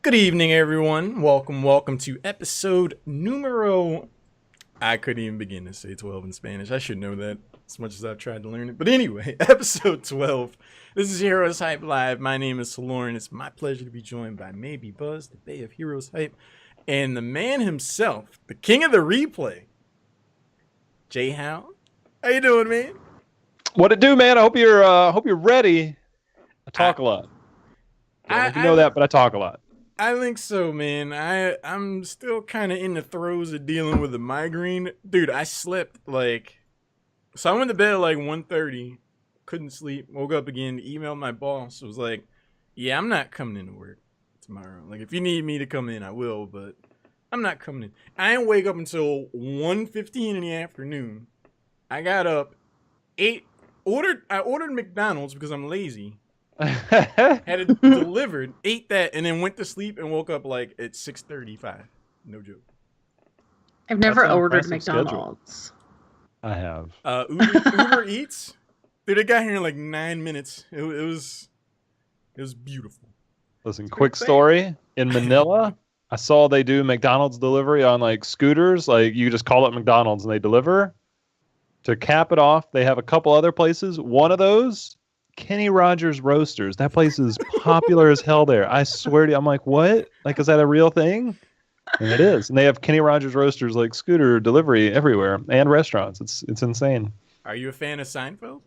Good evening, everyone. Welcome to episode numero... I couldn't even begin to say 12 in Spanish. I should know that as much as I've tried to learn it. But anyway, episode 12. This is HeroesHype Live. My name is Lauren. It's my pleasure to be joined by Maybe Buzz, the Bay of HeroesHype, and the man himself, the king of the replay, Jhow. How you doing, man? What it do, man? I hope you're ready. I talk a lot. I know that, but I talk a lot. I think so, man. I'm still kind of in the throes of dealing with a migraine. Dude, I slept so I went to bed at like 1:30, couldn't sleep, woke up again, emailed my boss, was like, yeah, I'm not coming into work tomorrow. Like, if you need me to come in, I will, but I'm not coming in. I didn't wake up until 1:15 in the afternoon. I got up, I ordered McDonald's because I'm lazy. Had it delivered, ate that, and then went to sleep and woke up like at 6:35. No joke. I've never ordered McDonald's. I have. Uber Eats, dude. It got here in like 9 minutes. It was beautiful. Listen, quick story. In Manila, I saw they do McDonald's delivery on like scooters. Like you just call it McDonald's and they deliver. To cap it off, they have a couple other places. One of those, Kenny Rogers Roasters. That place is popular as hell there. I swear to you, I'm like, what? Like, is that a real thing? And it is. And they have Kenny Rogers Roasters, like scooter delivery everywhere and restaurants. It's insane. Are you a fan of Seinfeld?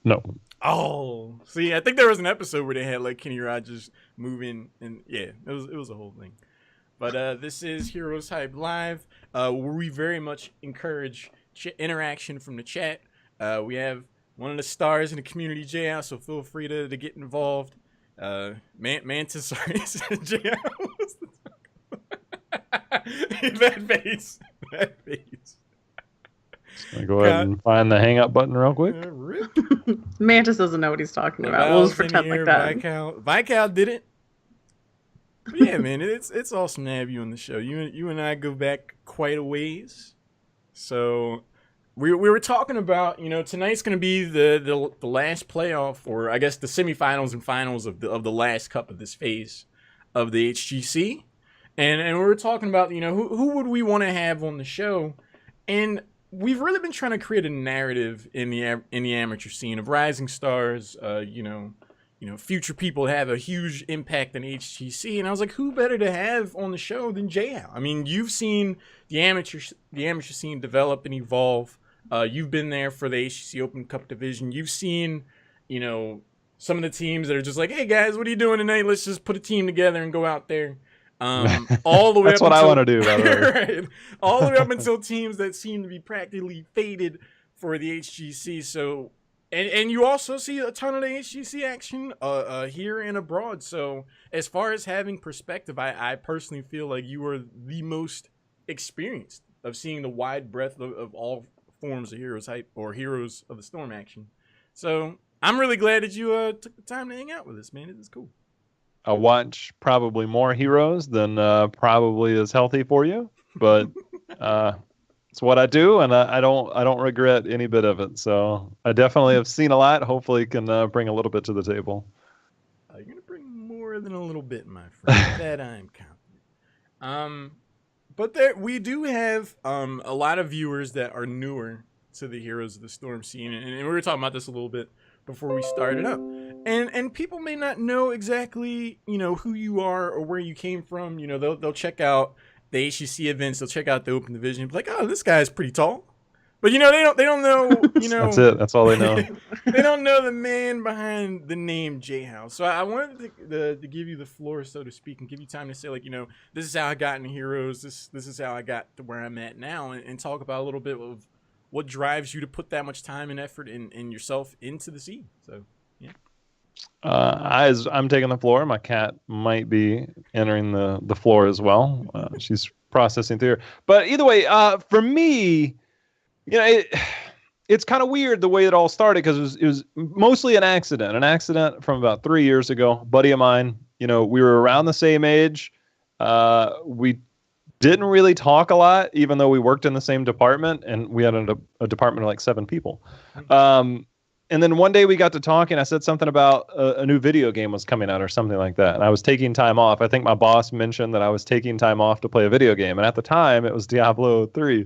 No. Oh, see, I think there was an episode where they had like Kenny Rogers moving, and yeah, it was a whole thing. But this is HeroesHype Live, where we very much encourage interaction from the chat. We have one of the stars in the community, Jhow, so feel free to get involved. Mantis, sorry, Jhow. That face. I'll go ahead and find the hang up button real quick. Mantis doesn't know what he's talking about. We'll just pretend like that. Viscal did it. But yeah, man, it's awesome to have you on the show. You and I go back quite a ways. So we were talking about, tonight's going to be the last playoff, or I guess the semifinals and finals of the last cup of this phase of the HGC. And we were talking about, who would we want to have on the show? And we've really been trying to create a narrative in the amateur scene of rising stars, future people have a huge impact in HGC. And I was like, who better to have on the show than Jhow? I mean, you've seen the amateur scene develop and evolve. You've been there for the HGC Open Cup division. You've seen, some of the teams that are just like, hey guys, what are you doing tonight? Let's just put a team together and go out there. All the way That's up what until, I want to do, by the way. Right, all the way up until teams that seem to be practically fated for the HGC. So, and you also see a ton of the HGC action here and abroad. So, as far as having perspective, I personally feel like you are the most experienced of seeing the wide breadth of all forms of Heroes Hype or Heroes of the Storm action. So I'm really glad that you took the time to hang out with us, man. It was cool. I watch probably more Heroes than probably is healthy for you, but it's what I do, and I don't regret any bit of it. So I definitely have seen a lot. Hopefully, can bring a little bit to the table. You're gonna bring more than a little bit, my friend. That I'm confident. But there we do have a lot of viewers that are newer to the Heroes of the Storm scene, and we were talking about this a little bit before we started up. And people may not know exactly, who you are or where you came from. They'll check out the HCC events, they'll check out the Open Division, be like, oh, this guy's pretty tall. But they don't know, That's it. That's all they know. They don't know the man behind the name Jhow. So I wanted to give you the floor, so to speak, and give you time to say, like, this is how I got into Heroes. This is how I got to where I'm at now, and talk about a little bit of what drives you to put that much time and effort in yourself into the scene. So, yeah. As I'm taking the floor, my cat might be entering the floor as well. She's processing through. But either way, for me, it's kind of weird the way it all started, because it was mostly an accident from about 3 years ago. A buddy of mine, we were around the same age. We didn't really talk a lot, even though we worked in the same department, and we had a department of like 7 people. And then one day we got to talking. I said something about a new video game was coming out or something like that. And I was taking time off. I think my boss mentioned that I was taking time off to play a video game. And at the time, it was Diablo 3.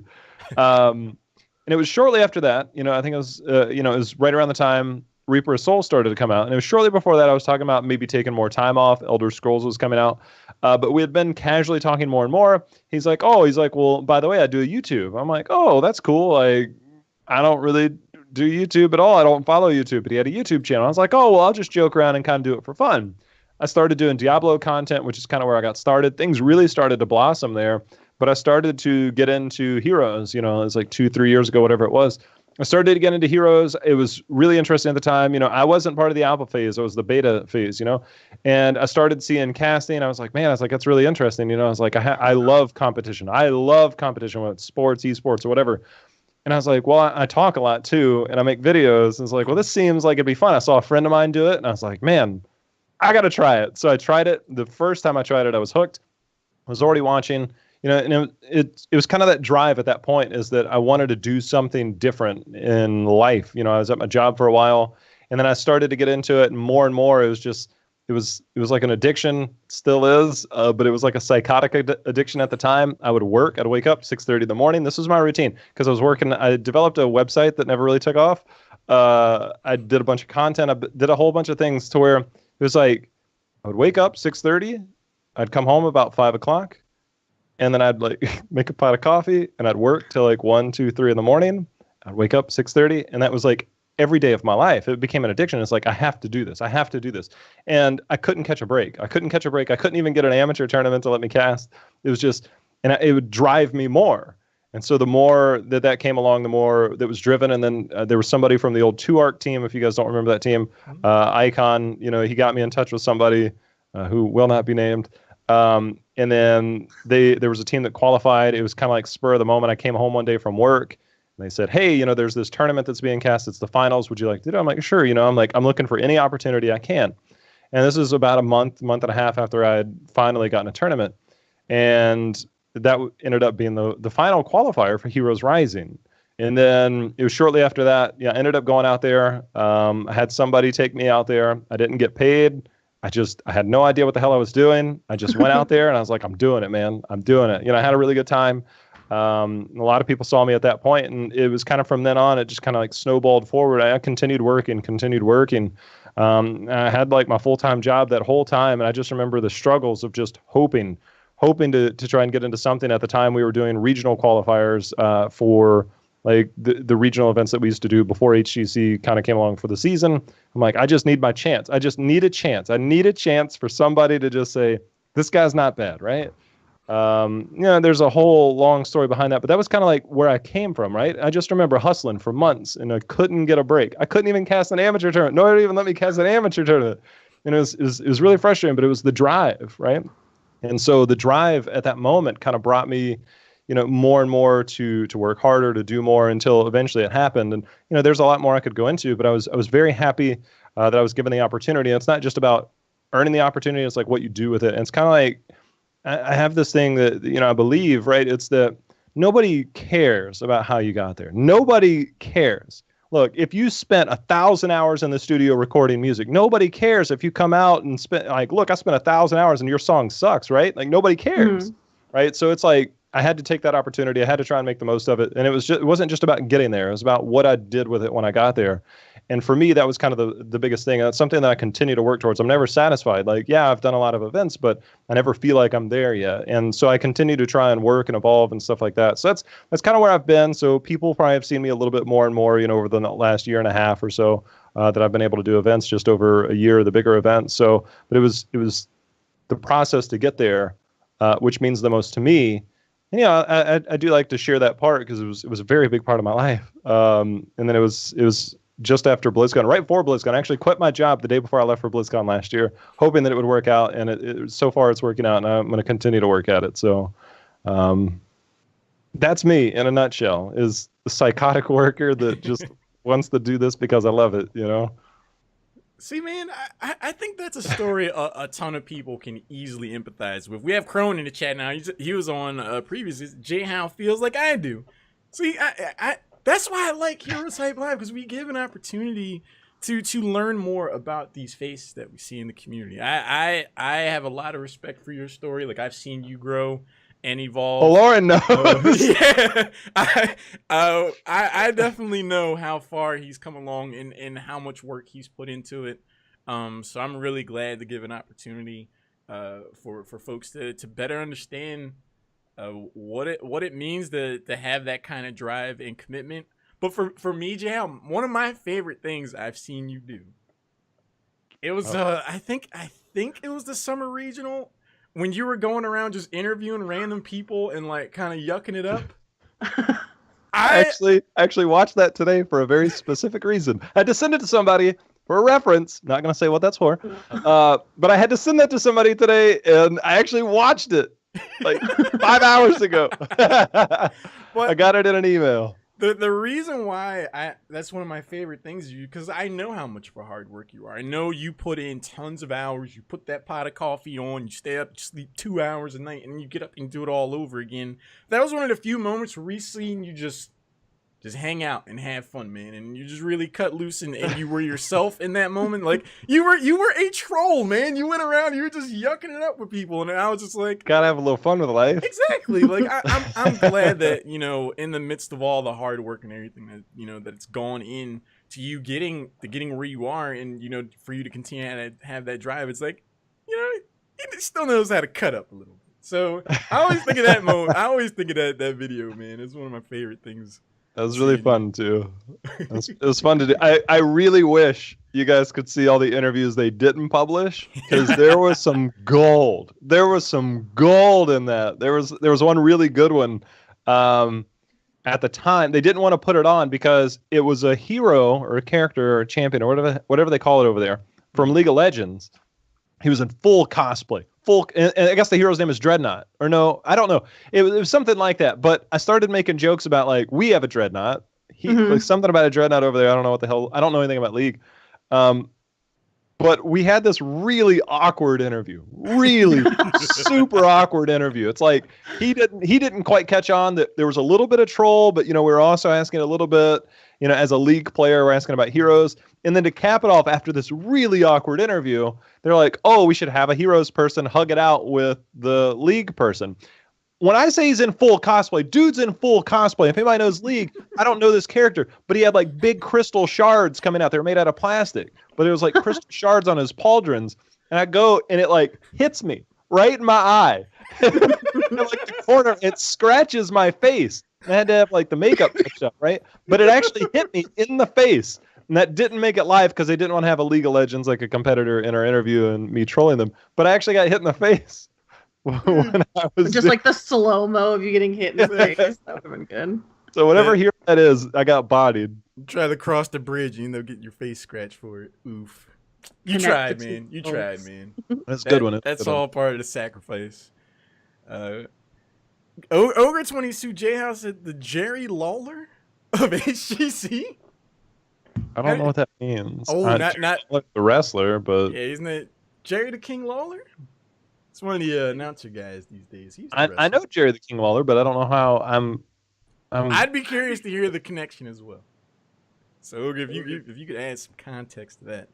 And it was shortly after that, I think it was, it was right around the time Reaper of Souls started to come out. And it was shortly before that I was talking about maybe taking more time off. Elder Scrolls was coming out. But we had been casually talking more and more. He's like, well, by the way, I do a YouTube. I'm like, oh, that's cool. I don't really do YouTube at all. I don't follow YouTube, but he had a YouTube channel. I was like, oh, well, I'll just joke around and kind of do it for fun. I started doing Diablo content, which is kind of where I got started. Things really started to blossom there, but I started to get into Heroes, it was like 2-3 years ago, whatever it was. I started to get into Heroes. It was really interesting at the time. I wasn't part of the alpha phase. It was the beta phase, and I started seeing casting. I was like, that's really interesting. I was like, I love competition. I love competition, whether it's sports, eSports, or whatever. And I was like, well, I talk a lot too, and I make videos. And it's like, well, this seems like it'd be fun. I saw a friend of mine do it, and I was like, man, I got to try it. So I tried it. The first time I tried it, I was hooked. I was already watching, and it was kind of that drive at that point, is that I wanted to do something different in life. I was at my job for a while, and then I started to get into it, and more, it was like an addiction, still is, but it was like a psychotic addiction at the time. I'd wake up 6:30 in the morning. This was my routine, because I developed a website that never really took off. I did a bunch of content. I did a whole bunch of things to where it was like, I would wake up 6:30. I'd come home about 5 o'clock, and then I'd like make a pot of coffee, and I'd work till like 1, 2, 3 in the morning. I'd wake up 6:30, and that was like every day of my life. It became an addiction. It's like, I have to do this. And I couldn't catch a break. I couldn't even get an amateur tournament to let me cast. It was just, it would drive me more. And so the more that came along, the more that was driven. And then there was somebody from the old 2ARC team, if you guys don't remember that team, Icon, he got me in touch with somebody who will not be named. And then there was a team that qualified. It was kind of like spur of the moment. I came home one day from work, and they said, hey, there's this tournament that's being cast. It's the finals. Would you like to do it? I'm like, sure. I'm looking for any opportunity I can. And this is about a month and a half after I had finally gotten a tournament. And that ended up being the final qualifier for Heroes Rising. And then it was shortly after that, I ended up going out there. I had somebody take me out there. I didn't get paid. I had no idea what the hell I was doing. I just went out there, and I was like, I'm doing it, man. I'm doing it. I had a really good time. A lot of people saw me at that point, and it was kind of from then on, it just kind of like snowballed forward. I continued working. I had like my full-time job that whole time, and I just remember the struggles of just hoping to try and get into something. At the time, we were doing regional qualifiers for like the regional events that we used to do before HGC kind of came along for the season. I'm like, I just need my chance. I just need a chance. I need a chance for somebody to just say, this guy's not bad, right? There's a whole long story behind that, but that was kind of like where I came from, right? I just remember hustling for months, and I couldn't get a break. I couldn't even cast an amateur tournament. Nobody even let me cast an amateur tournament. And it was really frustrating, but it was the drive, right? And so the drive at that moment kind of brought me, more and more to work harder, to do more until eventually it happened. And, there's a lot more I could go into, but I was very happy that I was given the opportunity. And it's not just about earning the opportunity. It's like what you do with it. And it's kind of like, I have this thing that, I believe, right? It's that nobody cares about how you got there. Nobody cares. Look, if you spent 1,000 hours in the studio recording music, nobody cares if you come out and spend look, I spent 1,000 hours and your song sucks, right? Like nobody cares, right? So it's like I had to take that opportunity. I had to try and make the most of it, and it wasn't just about getting there. It was about what I did with it when I got there. And for me, that was kind of the biggest thing. That's something that I continue to work towards. I'm never satisfied. Like, yeah, I've done a lot of events, but I never feel like I'm there yet. And so I continue to try and work and evolve and stuff like that. So that's kind of where I've been. So people probably have seen me a little bit more and more, over the last year and a half or so that I've been able to do events just over a year, the bigger events. So, but it was the process to get there, which means the most to me. And, I do like to share that part because it was a very big part of my life. And then it was just after BlizzCon, right before BlizzCon. I actually quit my job the day before I left for BlizzCon last year, hoping that it would work out. And so far it's working out, and I'm going to continue to work at it. So that's me in a nutshell, is the psychotic worker that just wants to do this because I love it, See, man, I think that's a story a ton of people can easily empathize with. We have Crone in the chat now. He was on previous. Jhow feels like I do. See, I that's why I like HeroesHype Live, because we give an opportunity to learn more about these faces that we see in the community. I have a lot of respect for your story. Like, I've seen you grow and evolve. Oh, Lauren knows. Yeah, I definitely know how far he's come along and how much work he's put into it. So I'm really glad to give an opportunity for folks to better understand what it means to have that kind of drive and commitment. But for me, Jhow, one of my favorite things I've seen you do, it was I think it was the summer regional, when you were going around just interviewing random people and like kind of yucking it up. I actually watched that today for a very specific reason. I had to send it to somebody for a reference. Not going to say what that's for. But I had to send that to somebody today, and I actually watched it like 5 hours ago. I got it in an email. The reason why that's one of my favorite things, because I know how much of a hard work you are. I know you put in tons of hours. You put that pot of coffee on. You stay up, you sleep 2 hours a night, and you get up and do it all over again. That was one of the few moments where we seen you just hang out and have fun, man. And you just really cut loose, and you were yourself in that moment. Like, you were a troll, man. You went around, you were just yucking it up with people, and I was just like, gotta have a little fun with life. Exactly. Like, I'm glad that, in the midst of all the hard work and everything that, that it's gone in to you getting where you are, and, for you to continue to have that drive. It's like, he still knows how to cut up a little bit. So I always think of that moment. I always think of that video, man. It's one of my favorite things. That was really fun too. It was fun to do. I really wish you guys could see all the interviews they didn't publish, because there was some gold. There was some gold in that. There was one really good one. At the time, they didn't want to put it on because it was a hero or a character or a champion or whatever they call it over there from League of Legends. He was in full cosplay. And I guess the hero's name is Dreadnought. Or no, I don't know. It was something like that. But I started making jokes about, like, we have a Dreadnought. Like, something about a Dreadnought over there. I don't know what the hell. I don't know anything about League. But we had this really awkward interview. Really super awkward interview. It's like he didn't quite catch on that there was a little bit of troll, but, we were also asking a little bit, as a League player, we're asking about heroes. And then to cap it off, after this really awkward interview, they're like, oh, we should have a heroes person hug it out with the League person. When I say he's in full cosplay, dude's in full cosplay. If anybody knows League, I don't know this character, but he had like big crystal shards coming out. They're made out of plastic, but it was like crystal shards on his pauldrons. And I go, and it like hits me right in my eye. And, like, the corner, it scratches my face. And I had to have like the makeup fixed up, right? But it actually hit me in the face. And that didn't make it live because they didn't want to have a League of Legends, like a competitor, in our interview and me trolling them. But I actually got hit in the face when I was just like the slow-mo of you getting hit in the face. That would have been good. So whatever hero that is, I got bodied. Try to cross the bridge and get your face scratched for it. Oof. You tried, man. You tried, man. That's a good one. That's all part of the sacrifice. Ogre 22 Jhow said the Jerry Lawler of HGC. I don't know what that means. Oh, not like the wrestler, but yeah, isn't it Jerry the King Lawler? It's one of the announcer guys these days. He's I know Jerry the King Lawler, but I don't know how I'd be curious to hear the connection as well. So if you could add some context to that.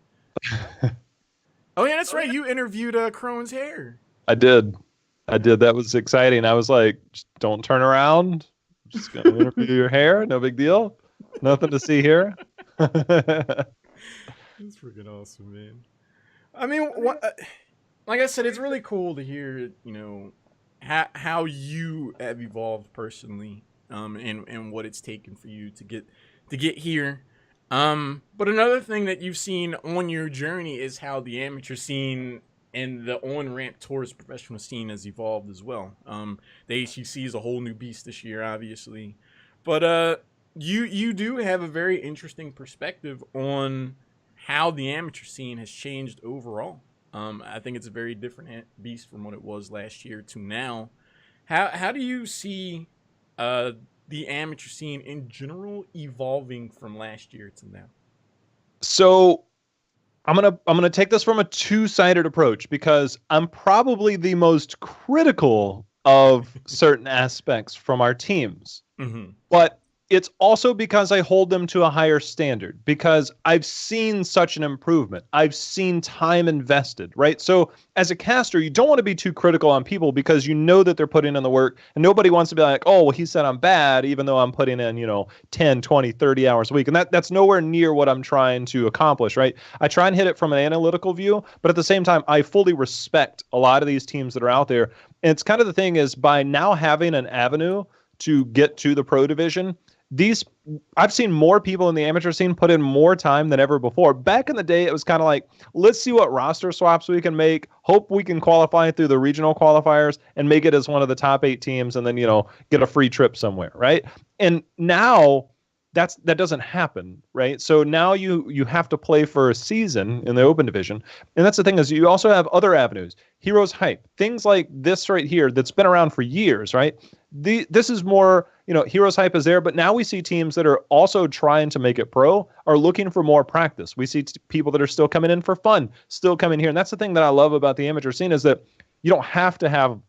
Oh yeah, that's right. You interviewed Crone's hair. I did. That was exciting. I was like, just don't turn around. I'm just gonna interview your hair. No big deal. Nothing to see here. That's freaking awesome, man. I mean, like I said, it's really cool to hear, how you have evolved personally, and what it's taken for you to get here. But another thing that you've seen on your journey is how the amateur scene and the on-ramp towards professional scene has evolved as well. The HEC is a whole new beast this year, obviously. But you do have a very interesting perspective on how the amateur scene has changed overall. I think it's a very different beast from what it was last year to now. How do you see the amateur scene in general evolving from last year to now? So I'm gonna take this from a two-sided approach because I'm probably the most critical of certain aspects from our teams. Mm-hmm. But it's also because I hold them to a higher standard because I've seen such an improvement. I've seen time invested, right? So as a caster, you don't want to be too critical on people because you know that they're putting in the work and nobody wants to be like, oh, well, he said I'm bad, even though I'm putting in, 10, 20, 30 hours a week. And that's nowhere near what I'm trying to accomplish, right? I try and hit it from an analytical view, but at the same time, I fully respect a lot of these teams that are out there. And it's kind of the thing is by now having an avenue to get to the pro division, I've seen more people in the amateur scene put in more time than ever before. Back in the day, it was kind of like, let's see what roster swaps we can make, hope we can qualify through the regional qualifiers and make it as one of the top 8 teams and then, get a free trip somewhere, right? And now that doesn't happen, right? So now you have to play for a season in the open division. And that's the thing is you also have other avenues, HeroesHype, things like this right here that's been around for years, right? This is more, HeroesHype is there, but now we see teams that are also trying to make it pro are looking for more practice. We see people that are still coming in for fun, still coming here. And that's the thing that I love about the amateur scene is that you don't have to have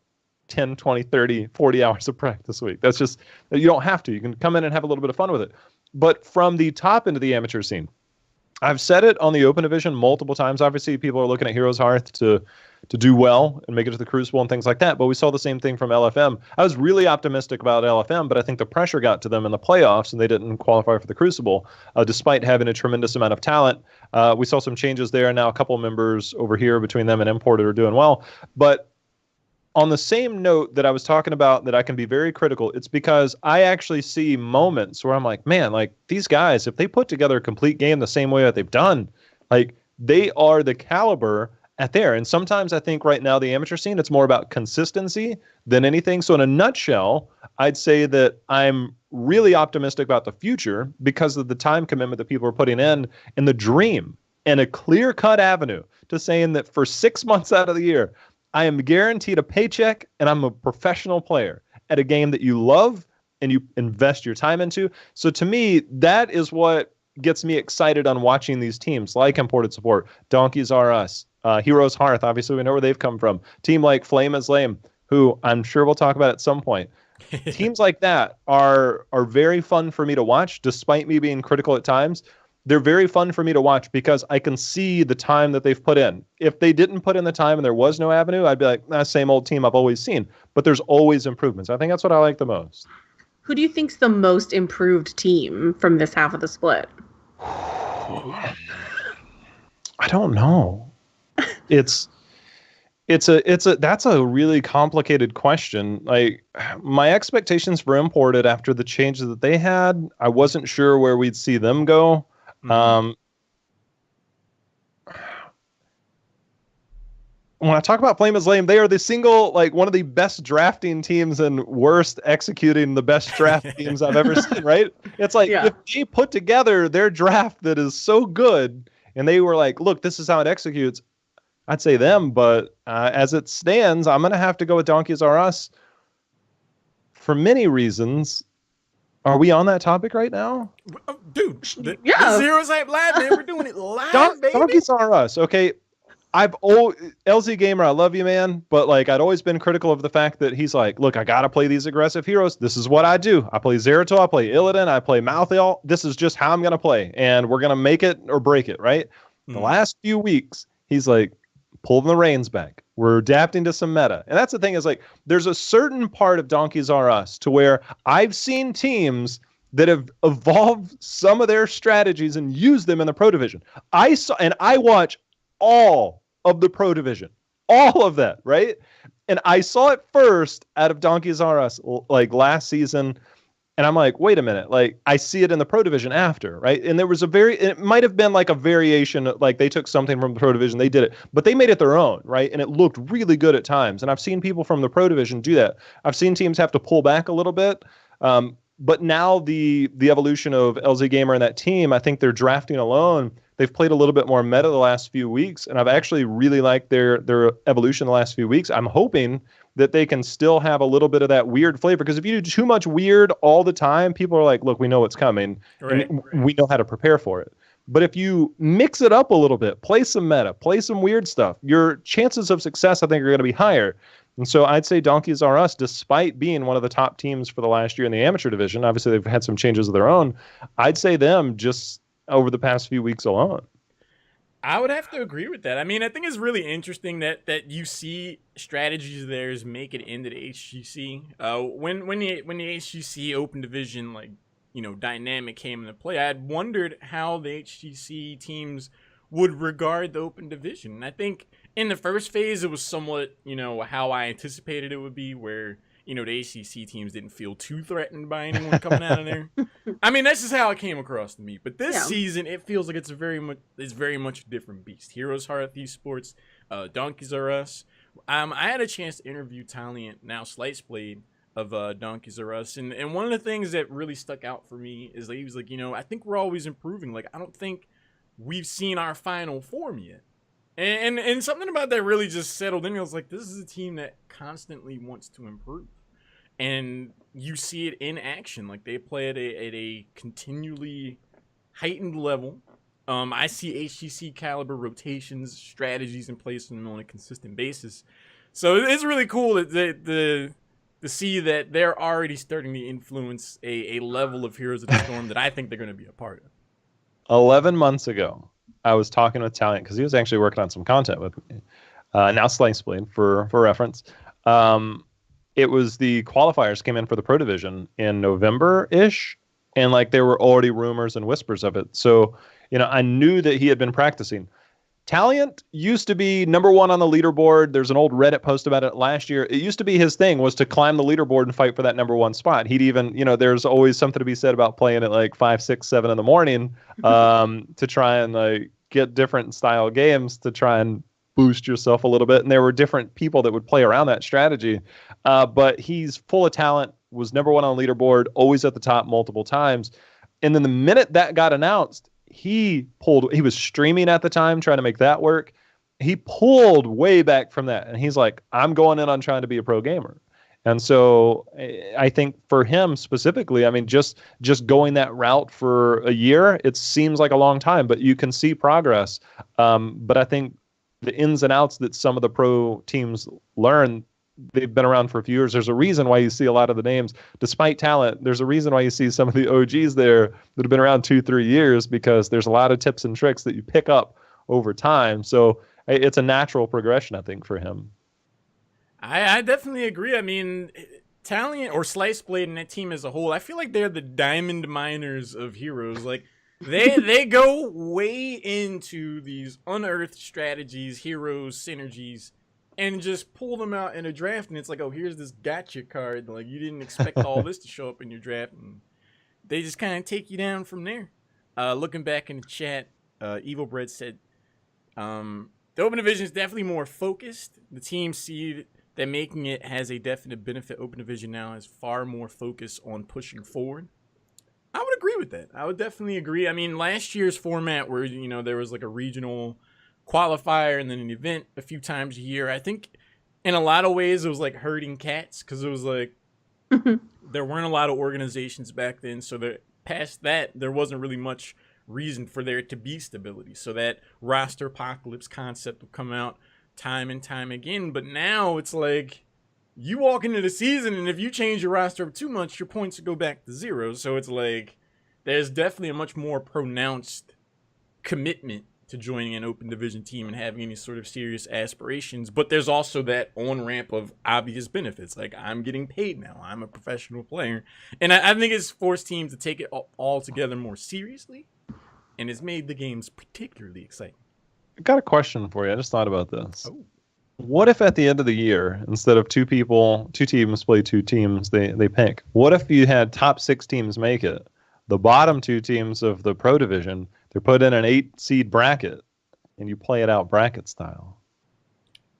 10, 20, 30, 40 hours of practice a week. That's just, you don't have to. You can come in and have a little bit of fun with it. But from the top into the amateur scene, I've said it on the open division multiple times. Obviously, people are looking at Hiro Sarthe to do well and make it to the Crucible and things like that. But we saw the same thing from LFM. I was really optimistic about LFM, but I think the pressure got to them in the playoffs and they didn't qualify for the Crucible, despite having a tremendous amount of talent. We saw some changes there. Now a couple members over here between them and Imported are doing well. But on the same note that I was talking about that I can be very critical, it's because I actually see moments where I'm like, man, like these guys, if they put together a complete game the same way that they've done, like they are the caliber at there. And sometimes I think right now the amateur scene, it's more about consistency than anything. So in a nutshell, I'd say that I'm really optimistic about the future because of the time commitment that people are putting in and the dream and a clear-cut avenue to saying that for 6 months out of the year, I am guaranteed a paycheck and I'm a professional player at a game that you love and you invest your time into. So to me, that is what gets me excited on watching these teams like Imported Support, Donkeys R Us, Heroes Hearth. Obviously, we know where they've come from. Team like Flame is Lame, who I'm sure we'll talk about at some point. Teams like that are very fun for me to watch, despite me being critical at times. They're very fun for me to watch because I can see the time that they've put in. If they didn't put in the time and there was no avenue, I'd be like, same old team I've always seen. But there's always improvements. I think that's what I like the most. Who do you think's the most improved team from this half of the split? I don't know. That's a really complicated question. Like my expectations for Imported after the changes that they had, I wasn't sure where we'd see them go. When I talk about Flame is Lame, they are the single, like one of the best drafting teams and worst executing the best draft teams I've ever seen, right? It's like if they put together their draft that is so good and they were like, look, this is how it executes, I'd say them. But as it stands, I'm going to have to go with Donkeys R Us. for many reasons. Are we on that topic right now? Dude, this Yeah. HeroesHype live, man. We're doing it live, baby. Donkeys are us. Okay. LZ Gamer, I love you, man. But like, I'd always been critical of the fact that he's like, look, I got to play these aggressive heroes. This is what I do. I play Zeratul, I play Illidan, I play Malthael. This is just how I'm going to play. And we're going to make it or break it, right? The last few weeks, he's like, pulling the reins back. We're adapting to some meta. And that's the thing is like, there's a certain part of Donkeys R Us to where I've seen teams that have evolved some of their strategies and used them in the Pro Division. I watch all of the Pro Division, all of that, right? And I saw it first out of Donkeys R Us like last season. And I'm like, wait a minute, like I see it in the Pro Division after, right? And there was it might have been like a variation, like they took something from the Pro Division, they did it, but they made it their own, right? And it looked really good at times. And I've seen people from the Pro Division do that. I've seen teams have to pull back a little bit. But now the evolution of LZ Gamer and that team, I think they're drafting alone. They've played a little bit more meta the last few weeks, and I've actually really liked their evolution the last few weeks. I'm hoping that they can still have a little bit of that weird flavor, because if you do too much weird all the time, people are like, look, we know what's coming, and we know how to prepare for it. But if you mix it up a little bit, play some meta, play some weird stuff, your chances of success, I think, are going to be higher. And so I'd say Donkeys R Us, despite being one of the top teams for the last year in the amateur division, obviously they've had some changes of their own, I'd say them just over the past few weeks alone. I would have to agree with that. I mean, I think it's really interesting that you see strategies of theirs make it into the HGC. When the HGC Open Division dynamic came into play, I had wondered how the HGC teams would regard the Open Division. And I think in the first phase, it was somewhat how I anticipated it would be, where the ACC teams didn't feel too threatened by anyone coming out of there. I mean, that's just how it came across to me. But this season, it feels like it's very much a different beast. Heroes Hearth eSports, Donkeys R Us. I had a chance to interview Taliant, now Slicebblade, of Donkeys R Us, and one of the things that really stuck out for me is that he was like, I think we're always improving. Like, I don't think we've seen our final form yet. And something about that really just settled in. I was like, this is a team that constantly wants to improve. And you see it in action. Like, they play at a continually heightened level. I see HGC caliber rotations, strategies in place on a consistent basis. So it's really cool to see that they're already starting to influence a level of Heroes of the Storm that I think they're going to be a part of. 11 months ago, I was talking with Taliant because he was actually working on some content with me. Now Sliceblade for reference. It was the qualifiers came in for the Pro Division in November-ish, and like there were already rumors and whispers of it. So, I knew that he had been practicing. Taliant used to be #1 on the leaderboard. There's an old Reddit post about it last year. It used to be his thing was to climb the leaderboard and fight for that #1 spot. He'd even, there's always something to be said about playing at like 5, 6, 7 in the morning to try and like get different style games to try and boost yourself a little bit. And there were different people that would play around that strategy. But he's full of talent, was #1 on the leaderboard, always at the top multiple times. And then the minute that got announced, he was streaming at the time, trying to make that work. He pulled way back from that. And he's like, I'm going in on trying to be a pro gamer. And so I think for him specifically, I mean, just going that route for a year, it seems like a long time, but you can see progress. But I think the ins and outs that some of the pro teams learn, they've been around for a few years. There's a reason why you see a lot of the names, despite talent, there's a reason why you see some of the OGs there that have been around 2-3 years, because there's a lot of tips and tricks that you pick up over time. So it's a natural progression, I think, for him. I definitely agree. I mean, Taliant or Sliceblade and that team as a whole, I feel like they're the diamond miners of Heroes. Like, they go way into these unearthed strategies, heroes, synergies, and just pull them out in a draft. And it's like, oh, here's this gotcha card. Like, you didn't expect all this to show up in your draft. And they just kind of take you down from there. Looking back in the chat, Evil Bread said, the Open Division is definitely more focused. The team see that making it has a definite benefit. Open Division now has far more focus on pushing forward. I would agree with that. I would definitely agree. I mean, last year's format where, there was like a regional qualifier and then an event a few times a year, I think in a lot of ways it was like herding cats, because it was like there weren't a lot of organizations back then, so that past that, there wasn't really much reason for there to be stability. So that roster apocalypse concept would come out time and time again. But now it's like you walk into the season, and if you change your roster up too much, your points will go back to zero. So it's like there's definitely a much more pronounced commitment to joining an open division team and having any sort of serious aspirations. But there's also that on-ramp of obvious benefits. Like, I'm getting paid now. I'm a professional player. And I think it's forced teams to take it all together more seriously. And it's made the games particularly exciting. I got a question for you. I just thought about this. Oh. What if at the end of the year, instead of two teams play two teams, they pick? What if you had top 6 teams make it? The bottom 2 teams of the Pro Division, they're put in an 8-seed bracket, and you play it out bracket style.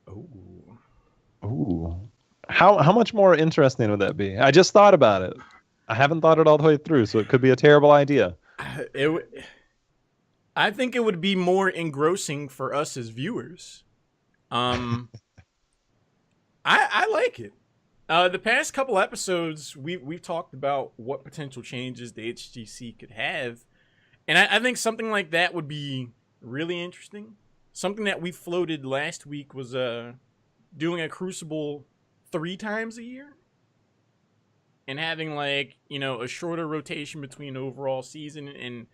Ooh. How much more interesting would that be? I just thought about it. I haven't thought it all the way through, so it could be a terrible idea. I think it would be more engrossing for us as viewers. I like it. The past couple episodes, we've talked about what potential changes the HGC could have. And I think something like that would be really interesting. Something that we floated last week was doing a Crucible 3 times a year. And having, like, you know, a shorter rotation between overall season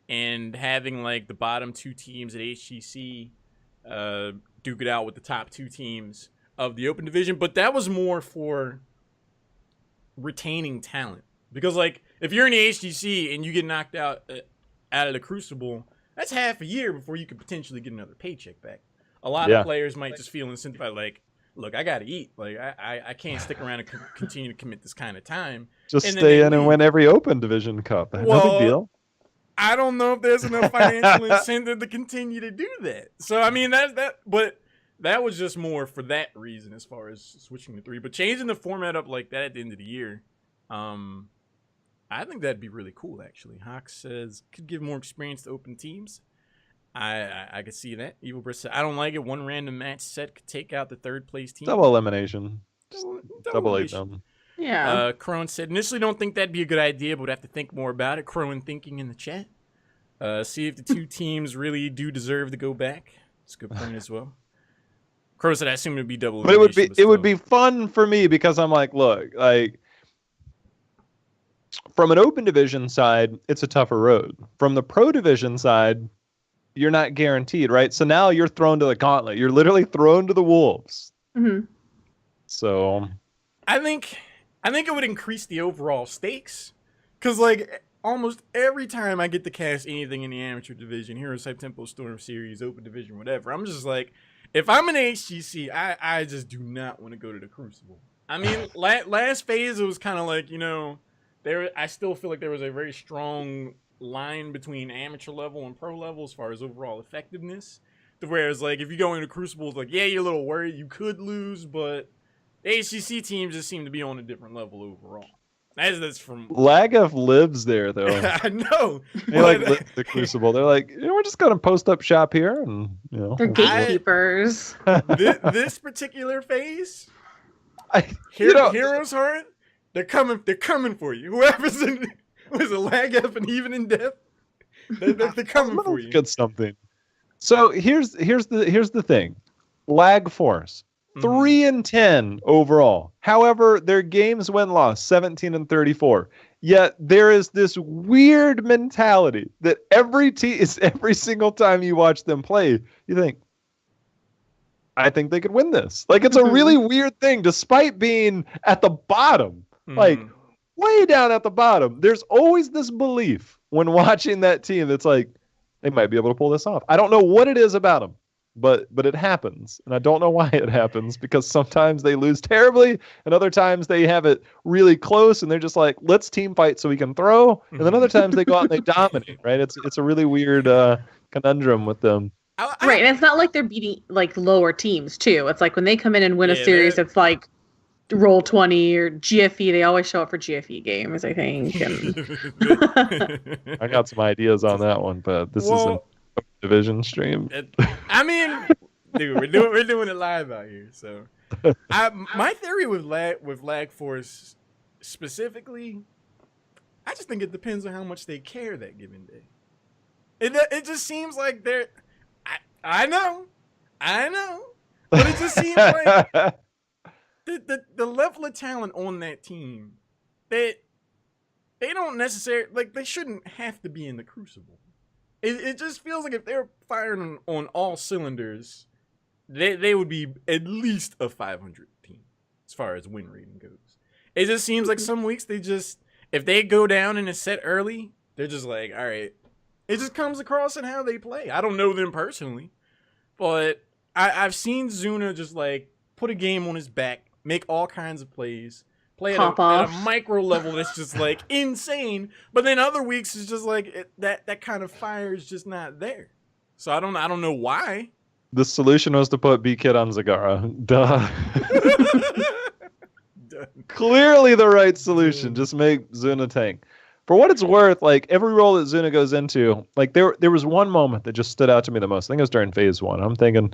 and having, like, the bottom 2 teams at HGC duke it out with the top 2 teams of the open division. But that was more for retaining talent. Because, like, if you're in the HGC and you get knocked out of the Crucible, that's half a year before you could potentially get another paycheck back. A lot of players might just feel incentivized, like, look, I got to eat. Like, I can't stick around and continue to commit this kind of time. Just stay in and win every open division cup. No big deal. I don't know if there's enough financial incentive to continue to do that. So, I mean, but that was just more for that reason as far as switching to 3. But changing the format up like that at the end of the year, I think that'd be really cool, actually. Hawk says, could give more experience to open teams. I could see that. Evil Briss said, I don't like it. One random match set could take out the 3rd place team. Double elimination. Double eight them. Yeah. Crone said, initially don't think that'd be a good idea, but would have to think more about it. Crone thinking in the chat. See if the 2 teams really do deserve to go back. That's a good point as well. Crone said, I assume it'd be double elimination. But it would be fun for me because I'm like, look, like, from an open division side, it's a tougher road. From the Pro Division side, you're not guaranteed, right? So now you're thrown to the gauntlet. You're literally thrown to the wolves. Mm-hmm. So I think it would increase the overall stakes. Because, like, almost every time I get to cast anything in the amateur division, HeroesHype, Tempo Storm Series, open division, whatever, I'm just like, if I'm an HGC, I just do not want to go to the Crucible. I mean, last phase, it was kind of like, you know, I still feel like there was a very strong line between amateur level and pro level as far as overall effectiveness. Whereas, like, if you go into Crucible, it's like, yeah, you're a little worried you could lose, but the HGC teams just seem to be on a different level overall. That's from Lagaf lives there, though. I know. They like the Crucible. They're like, you know, we're just gonna post up shop here, and you know, They're gatekeepers. This particular phase, Heroes Heart, they're coming for you. Whoever's in was a Lagaf and even in depth, they're coming for you. Get something. So here's the thing, Lag Force. 3-10 overall. However, their games win-loss 17-34. Yet there is this weird mentality that every single time you watch them play, you think, I think they could win this. Like, it's a really weird thing, despite being at the bottom, like way down at the bottom. There's always this belief when watching that team that's like, they might be able to pull this off. I don't know what it is about them. But it happens, and I don't know why it happens, because sometimes they lose terribly, and other times they have it really close, and they're just like, let's team fight so we can throw, and then other times they go out and they dominate, right? It's a really weird conundrum with them. Right, and it's not like they're beating, like, lower teams, too. It's like when they come in and win a series, it's like Roll20 or GFE. They always show up for GFE games, I think. And... I got some ideas on that one, but this is a division stream. I mean, dude, we're doing it live out here. So, my theory with Lag Force specifically, I just think it depends on how much they care that given day. It just seems like they're. I know, but it just seems like the level of talent on that team that they don't necessarily like. They shouldn't have to be in the Crucible. It just feels like if they're firing on all cylinders, they would be at least a 500 team as far as win rating goes. It just seems like some weeks if they go down in a set early, they're just like, all right. It just comes across in how they play. I don't know them personally, but I've seen Zuna just like put a game on his back, make all kinds of plays, play at a micro level that's just like insane. But then other weeks it's just like that kind of fire is just not there. So I don't know why. The solution was to put B-Kid on Zagara. Duh. Clearly the right solution. Just make Zuna tank. For what it's worth, like every role that Zuna goes into, like there was one moment that just stood out to me the most. I think it was during phase 1. I'm thinking,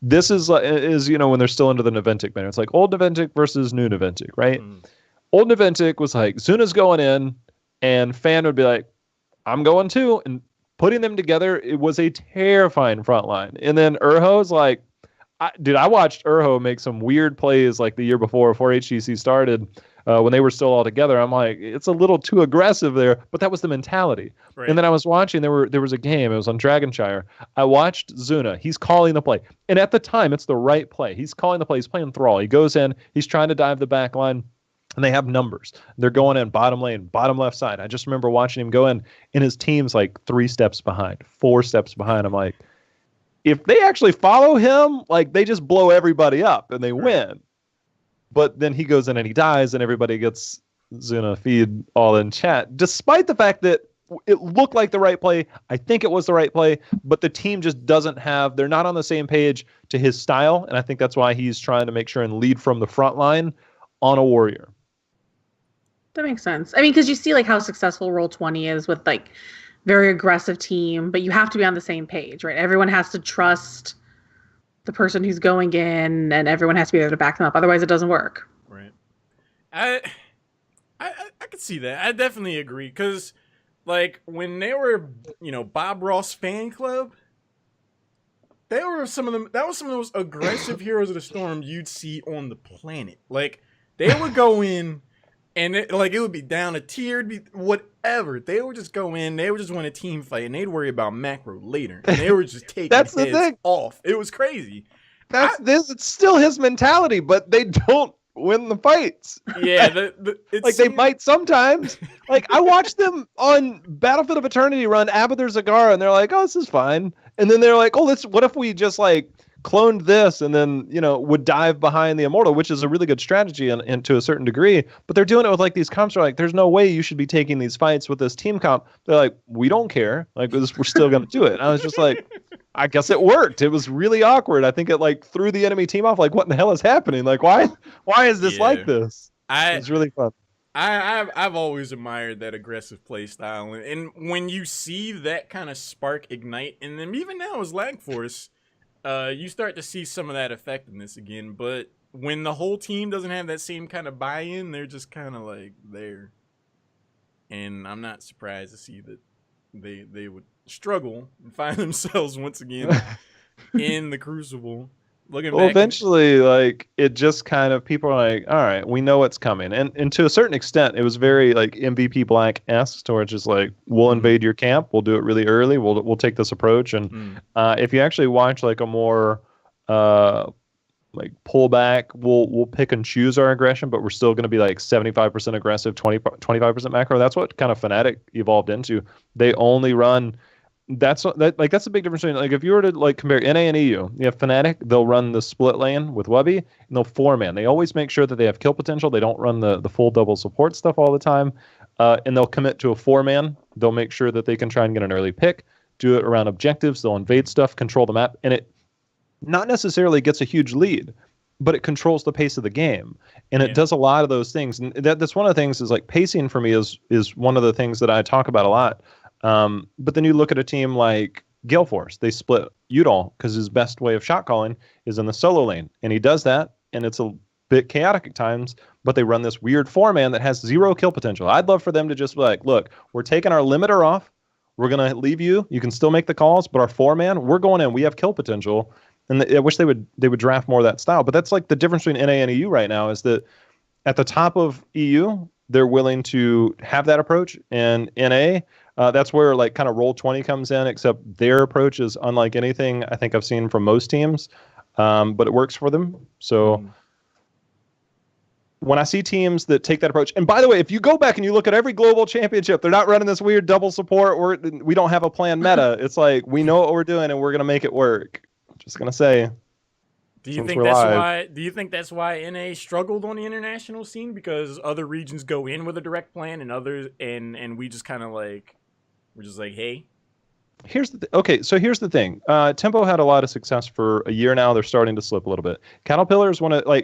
this is when they're still into the Naventic banner. It's like old Naventic versus new Naventic, right? Old Naventic was like Zuna's going in, and Fan would be like, I'm going too, and putting them together, it was a terrifying front line. And then Urho's like, I watched Urho make some weird plays like the year before HGC started. When they were still all together, I'm like, it's a little too aggressive there, but that was the mentality. Right. And then I was watching, there was a game, it was on Dragonshire. I watched Zuna, he's calling the play. And at the time, it's the right play. He's calling the play, he's playing Thrall. He goes in, he's trying to dive the back line, and they have numbers. They're going in bottom lane, bottom left side. I just remember watching him go in, and his team's like 3 steps behind, 4 steps behind. I'm like, if they actually follow him, like they just blow everybody up and they win. But then he goes in and he dies, and everybody gets Zuna feed all in chat, despite the fact that it looked like the right play. I think it was the right play, but the team just they're not on the same page to his style, and I think that's why he's trying to make sure and lead from the front line on a warrior. That makes sense. I mean, because you see like how successful Roll20 is with like very aggressive team, but you have to be on the same page, right? Everyone has to trust the person who's going in, and everyone has to be there to back them up. Otherwise, it doesn't work. Right. I could see that. I definitely agree, because like when they were, Bob Ross fan club, they were some of them. That was some of the most aggressive Heroes of the Storm you'd see on the planet. Like they would go in, and it would be down a tier, it'd be whatever. They would just go in, they would just win a team fight, and they'd worry about macro later. And they were just taking That's heads the thing. off. It was crazy. It's still his mentality, but they don't win the fights. Yeah, they might sometimes. Like I watched them on Battlefield of Eternity run Abathur Zagara, and they're like, "Oh, this is fine." And then they're like, "Oh, what if we just like cloned this and then would dive behind the Immortal," which is a really good strategy and to a certain degree. But they're doing it with like these comps are like, "There's no way you should be taking these fights with this team comp." They're like, "We don't care. Like we're still gonna do it." And I was just like, I guess it worked. It was really awkward. I think it like threw the enemy team off. Like, what in the hell is happening? Like, why is this like this? It's really fun. I've always admired that aggressive play style, and when you see that kind of spark ignite in them, even now as Lag Force, you start to see some of that effectiveness again. But when the whole team doesn't have that same kind of buy-in, they're just kind of like there, and I'm not surprised to see that they would struggle and find themselves once again in the Crucible. Well, eventually, like it just kind of people are like, all right, we know what's coming, and to a certain extent, it was very like MVP Black-esque, towards just like we'll invade your camp, we'll do it really early, we'll take this approach, and if you actually watch like a more like pullback, we'll pick and choose our aggression, but we're still going to be like 75% aggressive, 25% macro. That's what kind of Fnatic evolved into. They only run. That's a big difference between like if you were to like compare NA and EU, you have Fnatic, they'll run the split lane with Webby, and they'll 4-man. They always make sure that they have kill potential. They don't run the full double support stuff all the time, and they'll commit to a 4-man. They'll make sure that they can try and get an early pick, do it around objectives. They'll invade stuff, control the map, and it not necessarily gets a huge lead, but it controls the pace of the game, and it does a lot of those things. And that's one of the things is like pacing for me is one of the things that I talk about a lot. But then you look at a team like Gale Force, they split Udall because his best way of shot calling is in the solo lane, and he does that, and it's a bit chaotic at times, but they run this weird 4-man that has 0 kill potential. I'd love for them to just be like, look, we're taking our limiter off. We're going to leave you. You can still make the calls, but our 4-man, we're going in. We have kill potential. And I wish they would draft more of that style. But that's like the difference between NA and EU right now is that at the top of EU, they're willing to have that approach. And NA, that's where like kind of roll 20 comes in, except their approach is unlike anything I think I've seen from most teams. But it works for them. So when I see teams that take that approach, and by the way, if you go back and you look at every global championship, they're not running this weird double support. We don't have a planned meta. It's like, we know what we're doing and we're going to make it work. Just going to say. Do you think that's why NA struggled on the international scene, because other regions go in with a direct plan and others and we just kind of like, we're just like, hey. Here's the thing. Tempo had a lot of success for a year now. They're starting to slip a little bit. Caterpillar is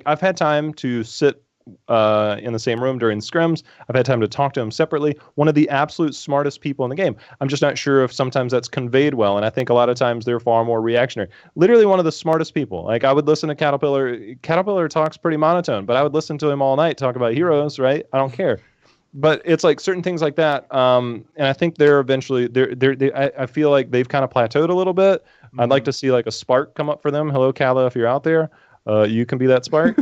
I've had time to sit in the same room during scrims. I've had time to talk to him separately. One of the absolute smartest people in the game. I'm just not sure if sometimes that's conveyed well, and I think a lot of times they're far more reactionary. Literally one of the smartest people. Like, I would listen to Caterpillar. Caterpillar talks pretty monotone, but I would listen to him all night talk about heroes, right? I don't care. But it's like certain things like that, and I think they're eventually. I feel like they've kind of plateaued a little bit. Mm-hmm. I'd like to see like a spark come up for them. Hello, Kala, if you're out there, you can be that spark.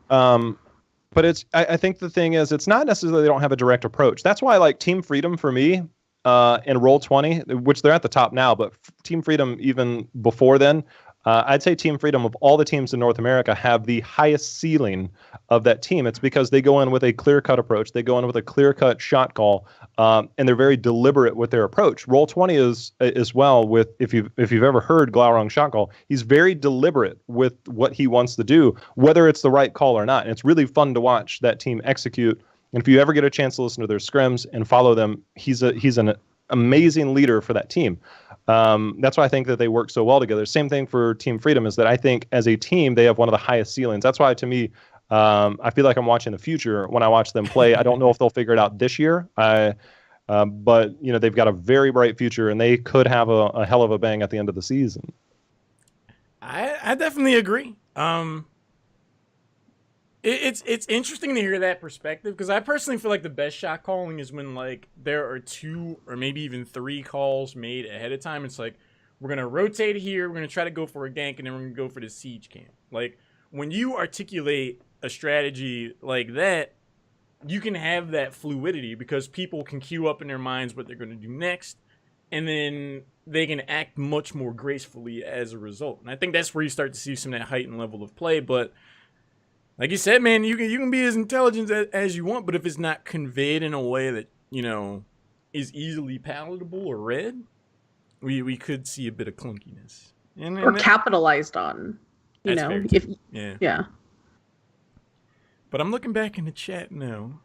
But I think the thing is, it's not necessarily they don't have a direct approach. That's why, like, Team Freedom for me, in Roll20, which they're at the top now, but Team Freedom even before then, I'd say Team Freedom of all the teams in North America have the highest ceiling of that team. It's because they go in with a clear-cut approach. They go in with a clear-cut shot call, and they're very deliberate with their approach. Roll20 is as well with, if you've ever heard Glaurung shot call, he's very deliberate with what he wants to do, whether it's the right call or not. And it's really fun to watch that team execute. And if you ever get a chance to listen to their scrims and follow them, he's an amazing leader for that team. That's why I think that they work so well together. Same thing for Team Freedom, is that I think as a team, they have one of the highest ceilings. That's why, to me, I feel like I'm watching the future when I watch them play. I don't know if they'll figure it out this year, but they've got a very bright future, and they could have a hell of a bang at the end of the season. I definitely agree. It's interesting to hear that perspective, because I personally feel like the best shot calling is when, like, there are 2 or maybe even 3 calls made ahead of time. It's like, we're going to rotate here, we're going to try to go for a gank, and then we're going to go for the siege camp. Like, when you articulate a strategy like that, you can have that fluidity, because people can queue up in their minds what they're going to do next, and then they can act much more gracefully as a result. And I think that's where you start to see some of that heightened level of play. But like you said, man, you can be as intelligent as you want, but if it's not conveyed in a way that, is easily palatable or read, we could see a bit of clunkiness. Or capitalized on, yeah. But I'm looking back in the chat now.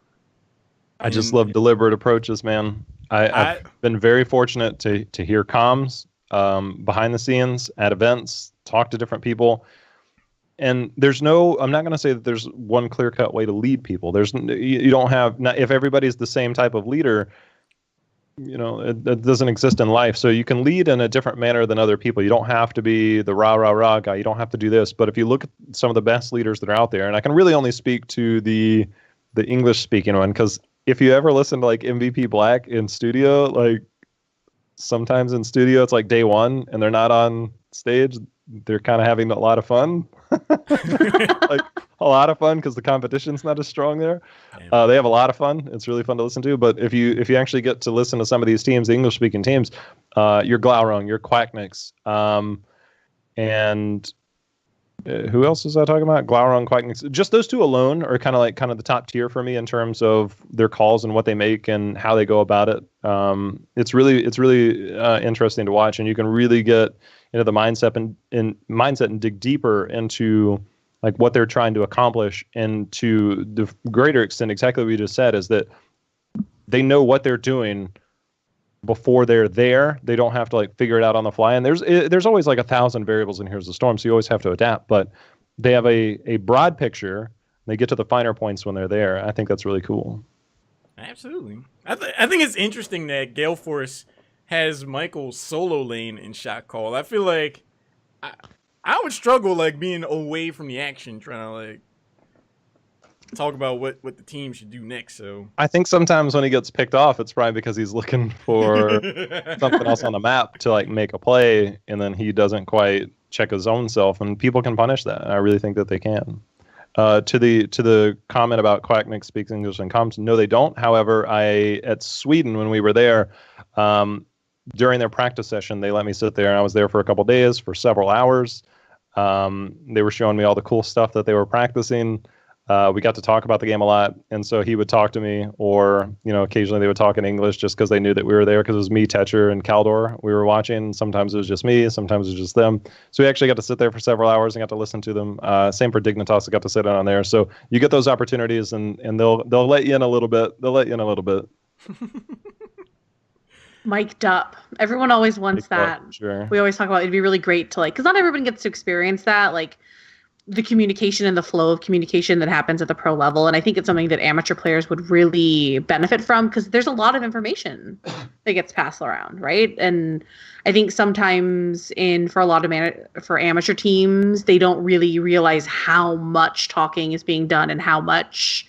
I just love deliberate approaches, man. I've been very fortunate to hear comms behind the scenes at events, talk to different people. And I'm not going to say that there's one clear-cut way to lead people. You don't have, if everybody's the same type of leader, it doesn't exist in life. So you can lead in a different manner than other people. You don't have to be the rah guy. You don't have to do this. But if you look at some of the best leaders that are out there, and I can really only speak to the English-speaking one, because if you ever listen to like MVP Black in studio, like sometimes in studio it's like day one and they're not on stage. They're kind of having a lot of fun. Like a lot of fun, because the competition's not as strong there. They have a lot of fun. It's really fun to listen to. But if you actually get to listen to some of these teams, the English-speaking teams, your Glaurung, your Quacknix, and who else was I talking about? Glaurung, Quacknix. Just those 2 alone are kind of the top tier for me in terms of their calls and what they make and how they go about it. It's really interesting to watch, and you can really get into the mindset and dig deeper into like what they're trying to accomplish. And to the greater extent, exactly what you just said, is that they know what they're doing before they're there. They don't have to like figure it out on the fly. And there's always like 1,000 variables in Here's the Storm, so you always have to adapt. But they have a broad picture. They get to the finer points when they're there. I think that's really cool. Absolutely. I think it's interesting that Gale Force has Michael's solo lane in shot call. I feel like I would struggle like being away from the action, trying to like talk about what the team should do next. So I think sometimes when he gets picked off, it's probably because he's looking for something else on the map to like make a play, and then he doesn't quite check his own self, and people can punish that. I really think that they can. To the comment about Quacknick speaks English and comms, no, they don't. However, at Sweden when we were there, during their practice session, they let me sit there, and I was there for a couple days for several hours. They were showing me all the cool stuff that they were practicing. We got to talk about the game a lot, and so he would talk to me, or occasionally they would talk in English just because they knew that we were there, because it was me, Tetcher, and Kaldor we were watching. Sometimes it was just me, sometimes it was just them. So we actually got to sit there for several hours and got to listen to them. Same for Dignitas, I got to sit in on there. So you get those opportunities, and they'll let you in a little bit. They'll let you in a little bit. Mic'd up. Everyone always wants that. Sure. We always talk about it'd be really great to because not everyone gets to experience that, the communication and the flow of communication that happens at the pro level. And I think it's something that amateur players would really benefit from, because there's a lot of information that gets passed around, right? And I think sometimes for a lot of for amateur teams, they don't really realize how much talking is being done and how much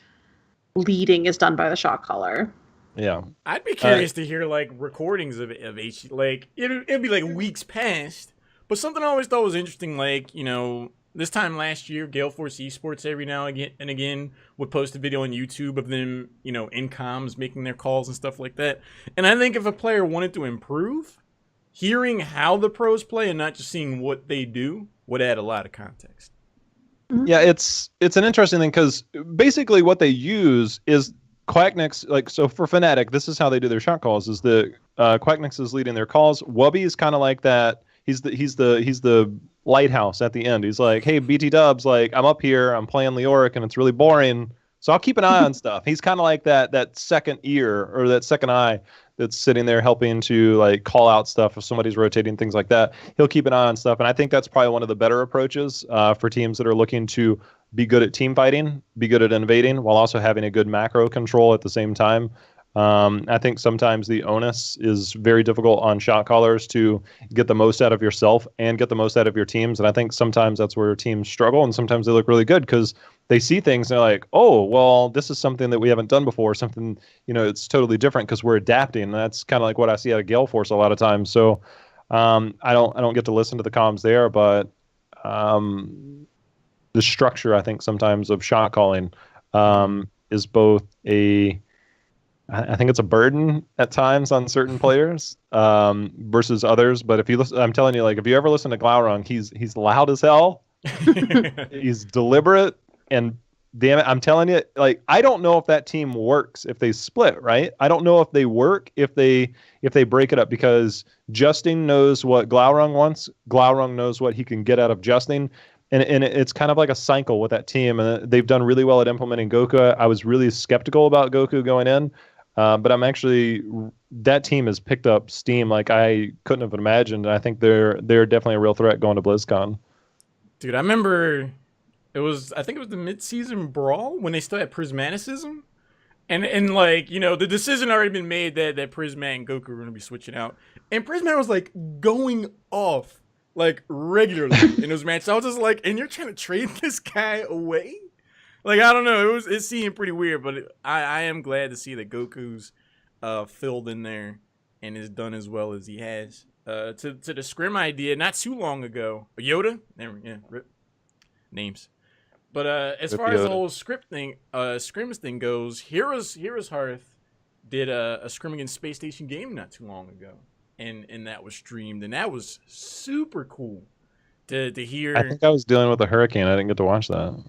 leading is done by the shot caller. Yeah, I'd be curious to hear recordings of H. It'd be weeks past, but something I always thought was interesting. This time last year, Gale Force eSports every now and again would post a video on YouTube of them, in comms making their calls and stuff like that. And I think if a player wanted to improve, hearing how the pros play and not just seeing what they do would add a lot of context. Yeah, it's an interesting thing, because basically what they use is Quacknick's, so for Fnatic, this is how they do their shot calls, is the Quacknick's is leading their calls. Wubby is kind of like that. He's the lighthouse at the end. He's like, hey, BT Dubs, I'm up here, I'm playing Leoric, and it's really boring, so I'll keep an eye on stuff. He's kind of like that second ear, or that second eye, that's sitting there helping to call out stuff if somebody's rotating, things like that. He'll keep an eye on stuff, and I think that's probably one of the better approaches for teams that are looking to be good at team fighting, be good at innovating, while also having a good macro control at the same time. I think sometimes the onus is very difficult on shot callers to get the most out of yourself and get the most out of your teams. And I think sometimes that's where teams struggle, and sometimes they look really good because they see things and they're like, oh, well, this is something that we haven't done before. Something, it's totally different because we're adapting. And that's kind of like what I see out of Gale Force a lot of times. So I don't get to listen to the comms there, but the structure, I think, sometimes of shot calling is both I think it's a burden at times on certain players versus others. But if you listen, I'm telling you, if you ever listen to Glaurung, he's loud as hell. He's deliberate, and damn it, I'm telling you, I don't know if that team works if they split, right? I don't know if they work if they break it up, because Justin knows what Glaurung wants. Glaurung knows what he can get out of Justin. And it's kind of like a cycle with that team. And they've done really well at implementing Goku. I was really skeptical about Goku going in. But I'm actually, that team has picked up steam like I couldn't have imagined. And I think they're definitely a real threat going to BlizzCon. Dude, I remember I think it was the mid-season brawl when they still had Prismaticism. And the decision already been made that Prismat and Goku were going to be switching out. And Prismat was going off regularly in those matches. I was just and you're trying to trade this guy away? I don't know. It seemed pretty weird, but I am glad to see that Goku's filled in there and is done as well as he has. To the scrim idea not too long ago. Yoda? Rip. Names. But as far as the whole scrims thing goes, Heroes Sarthe did a scrim against Space Station Game not too long ago. And that was streamed, and that was super cool to hear. I think I was dealing with a hurricane. I didn't get to watch that.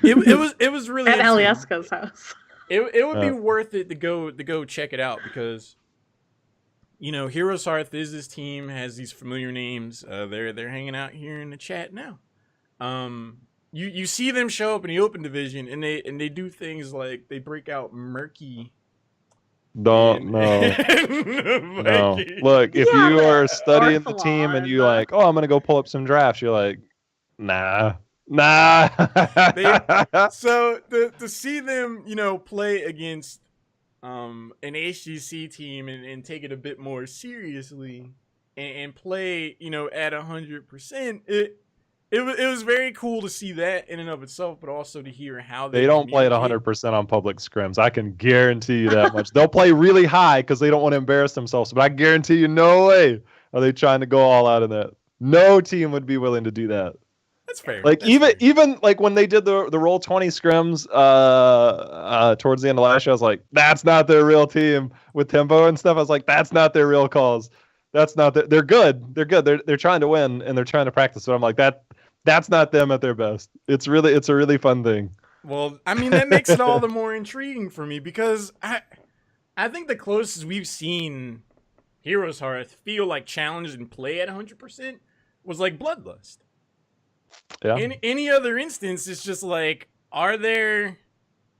It was really at Alieska's house. It would be worth it to go check it out, because Hiro Sarthe is this team, has these familiar names. They're hanging out here in the chat now. You see them show up in the open division, and they do things like they break out murky. Don't no. No. Look, if you are studying the team and you I'm gonna go pull up some drafts, you're like, nah. So to see them, play against an HGC team and take it a bit more seriously and play, at 100%, it was very cool to see that in and of itself, but also to hear how They don't play it 100% on public scrims. I can guarantee you that much. They'll play really high because they don't want to embarrass themselves. But I guarantee you, no way are they trying to go all out in that. No team would be willing to do that. That's fair. Like That's fair. even like when they did the roll 20 scrims towards the end of last year, I was like, that's not their real team with tempo and stuff. I was like, that's not their real calls. That's not they're good. They're good. They're trying to win and they're trying to practice. So I'm like, that's not them at their best. It's a really fun thing. Well, I mean, that makes it all the more intriguing for me because I think the closest we've seen Heroes Hearth feel like challenged and play at 100% was like Bloodlust. Yeah. In any other instance, it's just like, are they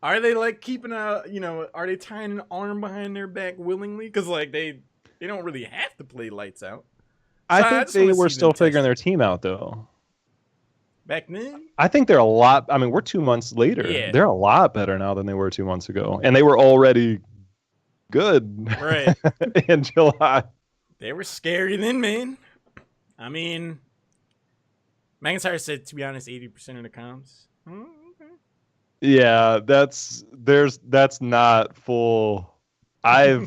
like keeping are they tying an arm behind their back willingly? Because like they don't really have to play lights out. So I think they were still figuring their team out though. Back then? I think they're a lot. I mean, we're 2 months later. Yeah. They're a lot better now than they were 2 months ago. And they were already good right in July. They were scary then, man. I mean, McIntyre said, to be honest, 80% of the comms. Oh, okay. Yeah, that's not full. I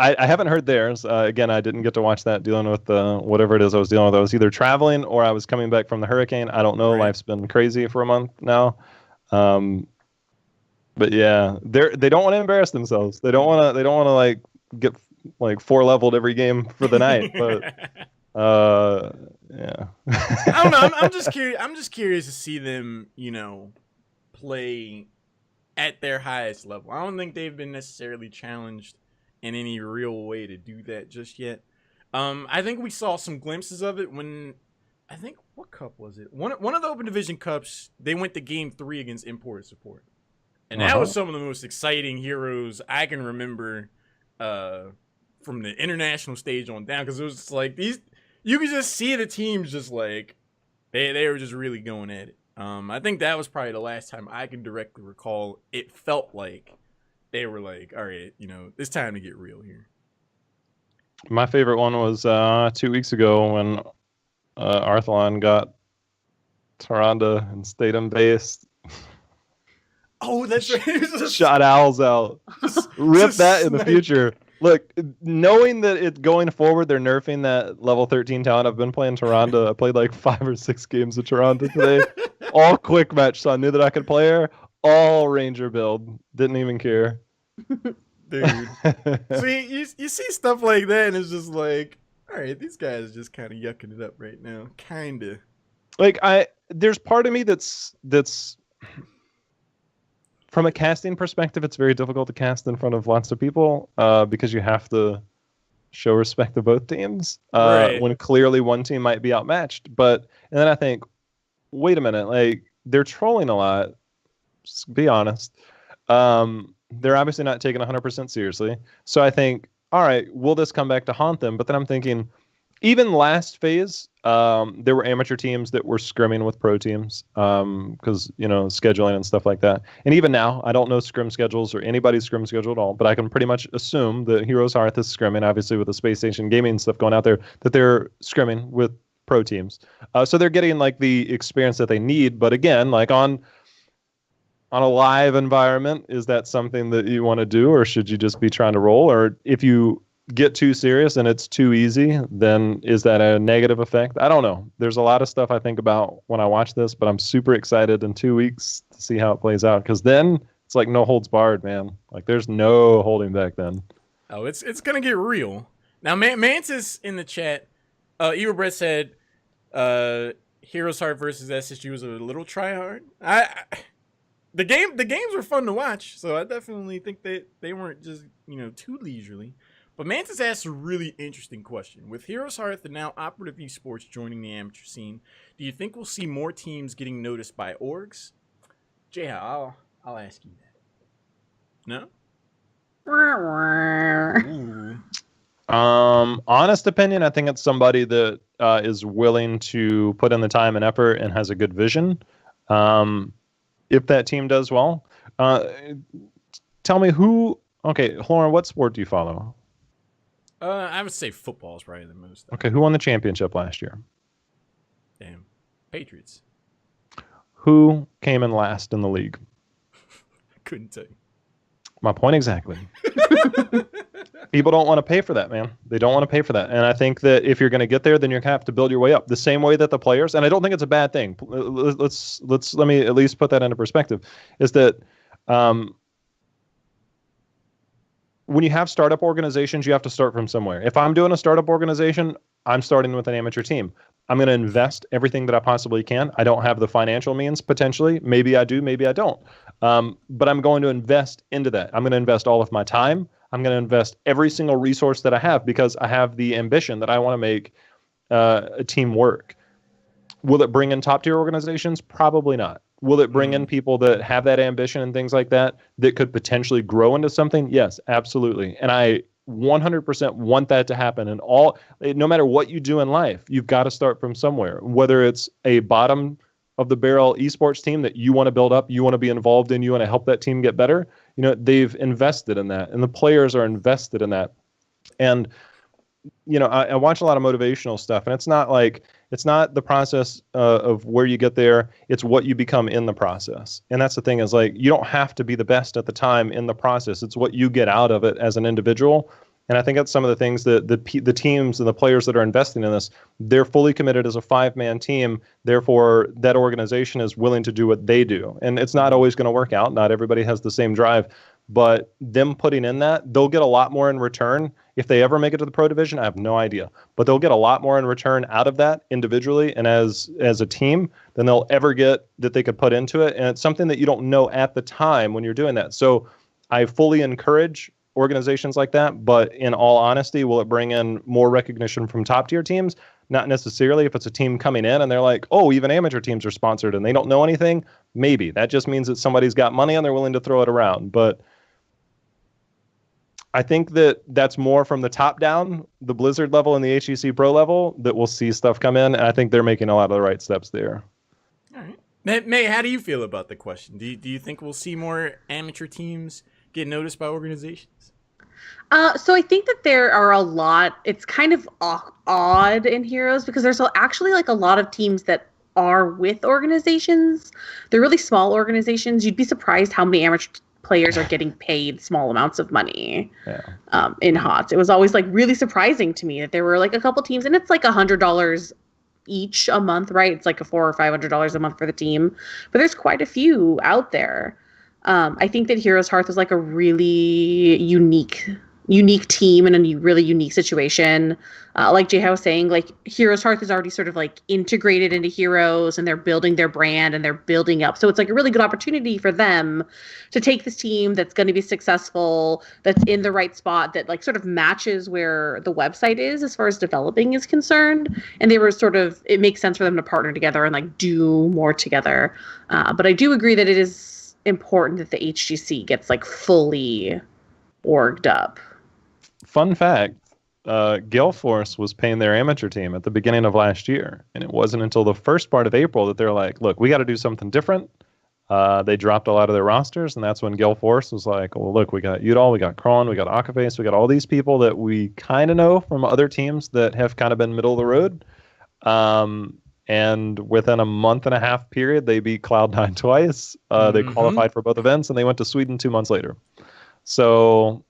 haven't heard theirs. Again, I didn't get to watch that dealing with whatever it is I was dealing with. I was either traveling or I was coming back from the hurricane. I don't know. Right. Life's been crazy for a month now. But yeah, they don't want to embarrass themselves. They don't want to like get like 4 leveled every game for the night. But yeah. I don't know. I'm just curious. I'm just curious to see them, play at their highest level. I don't think they've been necessarily challenged in any real way to do that just yet. I think we saw some glimpses of it when what cup was it? One of the Open Division Cups. They went to Game 3 against Imported Support, and that was some of the most exciting heroes I can remember from the international stage on down. Because it was like these. You could just see the teams just like they were just really going at it. I think that was probably the last time I can directly recall it felt like they were like, all right, it's time to get real here. My favorite one was 2 weeks ago when Arthalon got Tyrande and stayed him based. Oh, that's right. Shot owls out. Rip that in the future. Look, knowing that it's going forward, they're nerfing that level 13 talent. I've been playing Tyrande. I played like 5 or 6 games of Tyrande today. All quick match, so I knew that I could play her. All Ranger build. Didn't even care. Dude. See, you see stuff like that, and it's just like, all right, these guys are just kind of yucking it up right now. Kind of. Like, there's part of me that's from a casting perspective, it's very difficult to cast in front of lots of people because you have to show respect to both teams right. when clearly one team might be outmatched. And then I think, wait a minute, like they're trolling a lot. Just be honest. They're obviously not taking 100% seriously. So I think, all right, will this come back to haunt them? But then I'm thinking, even last phase, there were amateur teams that were scrimming with pro teams because, scheduling and stuff like that. And even now, I don't know scrim schedules or anybody's scrim schedule at all, but I can pretty much assume that Heroes Hearth is scrimming, obviously with the Space Station Gaming stuff going out there, that they're scrimming with pro teams. So they're getting like the experience that they need. But again, like on a live environment, is that something that you want to do, or should you just be trying to roll? Or if you get too serious and it's too easy, then is that a negative effect? I don't know. There's a lot of stuff I think about when I watch this, but I'm super excited in 2 weeks to see how it plays out, because then it's like no holds barred, man. Like there's no holding back then. Oh, it's gonna get real. Now, Mantis in the chat, Evil Brett said, Heroes Heart versus SSG was a little try hard. The games were fun to watch, so I definitely think they weren't just too leisurely. But Mantis asked a really interesting question. With Heroes Hearth and now Operative eSports joining the amateur scene, do you think we'll see more teams getting noticed by orgs? Jhow, I'll ask you that. No? Honest opinion, I think it's somebody that is willing to put in the time and effort and has a good vision. If that team does well, tell me who. Okay, Lauren, what sport do you follow? I would say football is probably the most. Okay, who won the championship last year? Damn. Patriots. Who came in last in the league? Couldn't tell you. My point exactly. People don't want to pay for that, man. They don't want to pay for that. And I think that if you're going to get there, then you're going to have to build your way up the same way that the players, and I don't think it's a bad thing. Let me at least put that into perspective, is that when you have startup organizations, you have to start from somewhere. If I'm doing a startup organization, I'm starting with an amateur team. I'm going to invest everything that I possibly can. I don't have the financial means, potentially. Maybe I do, maybe I don't. But I'm going to invest into that. I'm going to invest all of my time. I'm going to invest every single resource that I have because I have the ambition that I want to make a team work. Will it bring in top tier organizations? Probably not. Will it bring in people that have that ambition and things like that that could potentially grow into something? Yes, absolutely. And I 100% want that to happen. And no matter what you do in life, you've got to start from somewhere, whether it's a bottom of the barrel esports team that you want to build up, you want to be involved in, you want to help that team get better. They've invested in that and the players are invested in that. And, I watch a lot of motivational stuff, and it's not the process of where you get there. It's what you become in the process. And that's the thing is you don't have to be the best at the time in the process. It's what you get out of it as an individual. And I think that's some of the things that the teams and the players that are investing in this, they're fully committed as a 5-man team. Therefore, that organization is willing to do what they do. And it's not always going to work out. Not everybody has the same drive. But them putting in that, they'll get a lot more in return. If they ever make it to the pro division, I have no idea. But they'll get a lot more in return out of that individually and as a team than they'll ever get that they could put into it. And it's something that you don't know at the time when you're doing that. So I fully encourage organizations like that. But in all honesty, will it bring in more recognition from top tier teams? Not necessarily. If it's a team coming in and they're like, oh, even amateur teams are sponsored and they don't know anything, maybe. That just means that somebody's got money and they're willing to throw it around. But I think that's more from the top down, the Blizzard level and the HEC Pro level, that we'll see stuff come in. And I think they're making a lot of the right steps there. All right. May, how do you feel about the question? Do you think we'll see more amateur teams get noticed by organizations? So I think that there are a lot. It's kind of odd in Heroes because there's actually a lot of teams that are with organizations. They're really small organizations. You'd be surprised how many amateur players are getting paid small amounts of money in HOTS. It was always really surprising to me that there were a couple teams, and it's $100 each a month, right? It's $400 or $500 a month for the team, but there's quite a few out there. I think that Hiro Sarthe was a really unique team in a really unique situation. Like Jhow was saying, Hiro Sarthe is already sort of integrated into Heroes, and they're building their brand and they're building up. So it's a really good opportunity for them to take this team that's going to be successful, that's in the right spot, that sort of matches where the website is as far as developing is concerned. And they were it makes sense for them to partner together and do more together. But I do agree that it is important that the HGC gets fully orged up. Fun fact, Gale Force was paying their amateur team at the beginning of last year, and it wasn't until the first part of April that they're like, look, we got to do something different. They dropped a lot of their rosters, and that's when Gale Force was like, well, look, we got Udall, we got Crone, we got Akaface, we got all these people that we kind of know from other teams that have kind of been middle of the road. And within a month and a half period, they beat Cloud9 twice. They qualified for both events, and they went to Sweden 2 months later. So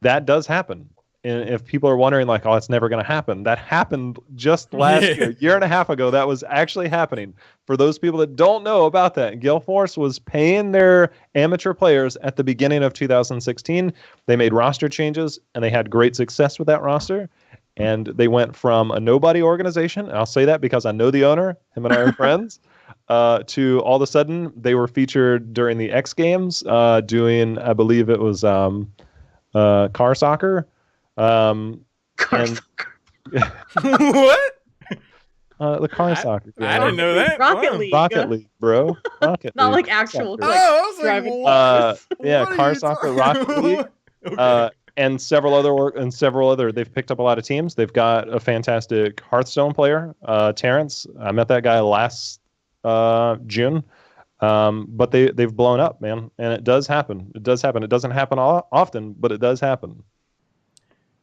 that does happen. And if people are wondering, oh, it's never going to happen, that happened just last year and a half ago. That was actually happening. For those people that don't know about that, Gale Force was paying their amateur players at the beginning of 2016. They made roster changes, and they had great success with that roster. And they went from a nobody organization, and I'll say that because I know the owner, him and I are friends, to all of a sudden they were featured during the X Games doing, I believe it was car soccer. Soccer. What? The car soccer. I didn't know that. Rocket League. Rocket League, bro. Rocket Not League. actual. Soccer. I was driving. Yeah, car soccer, Rocket League. Okay. And several other. They've picked up a lot of teams. They've got a fantastic Hearthstone player, Terrence. I met that guy last June. But they've blown up, man, and it does happen. It does happen. It doesn't happen often, but it does happen.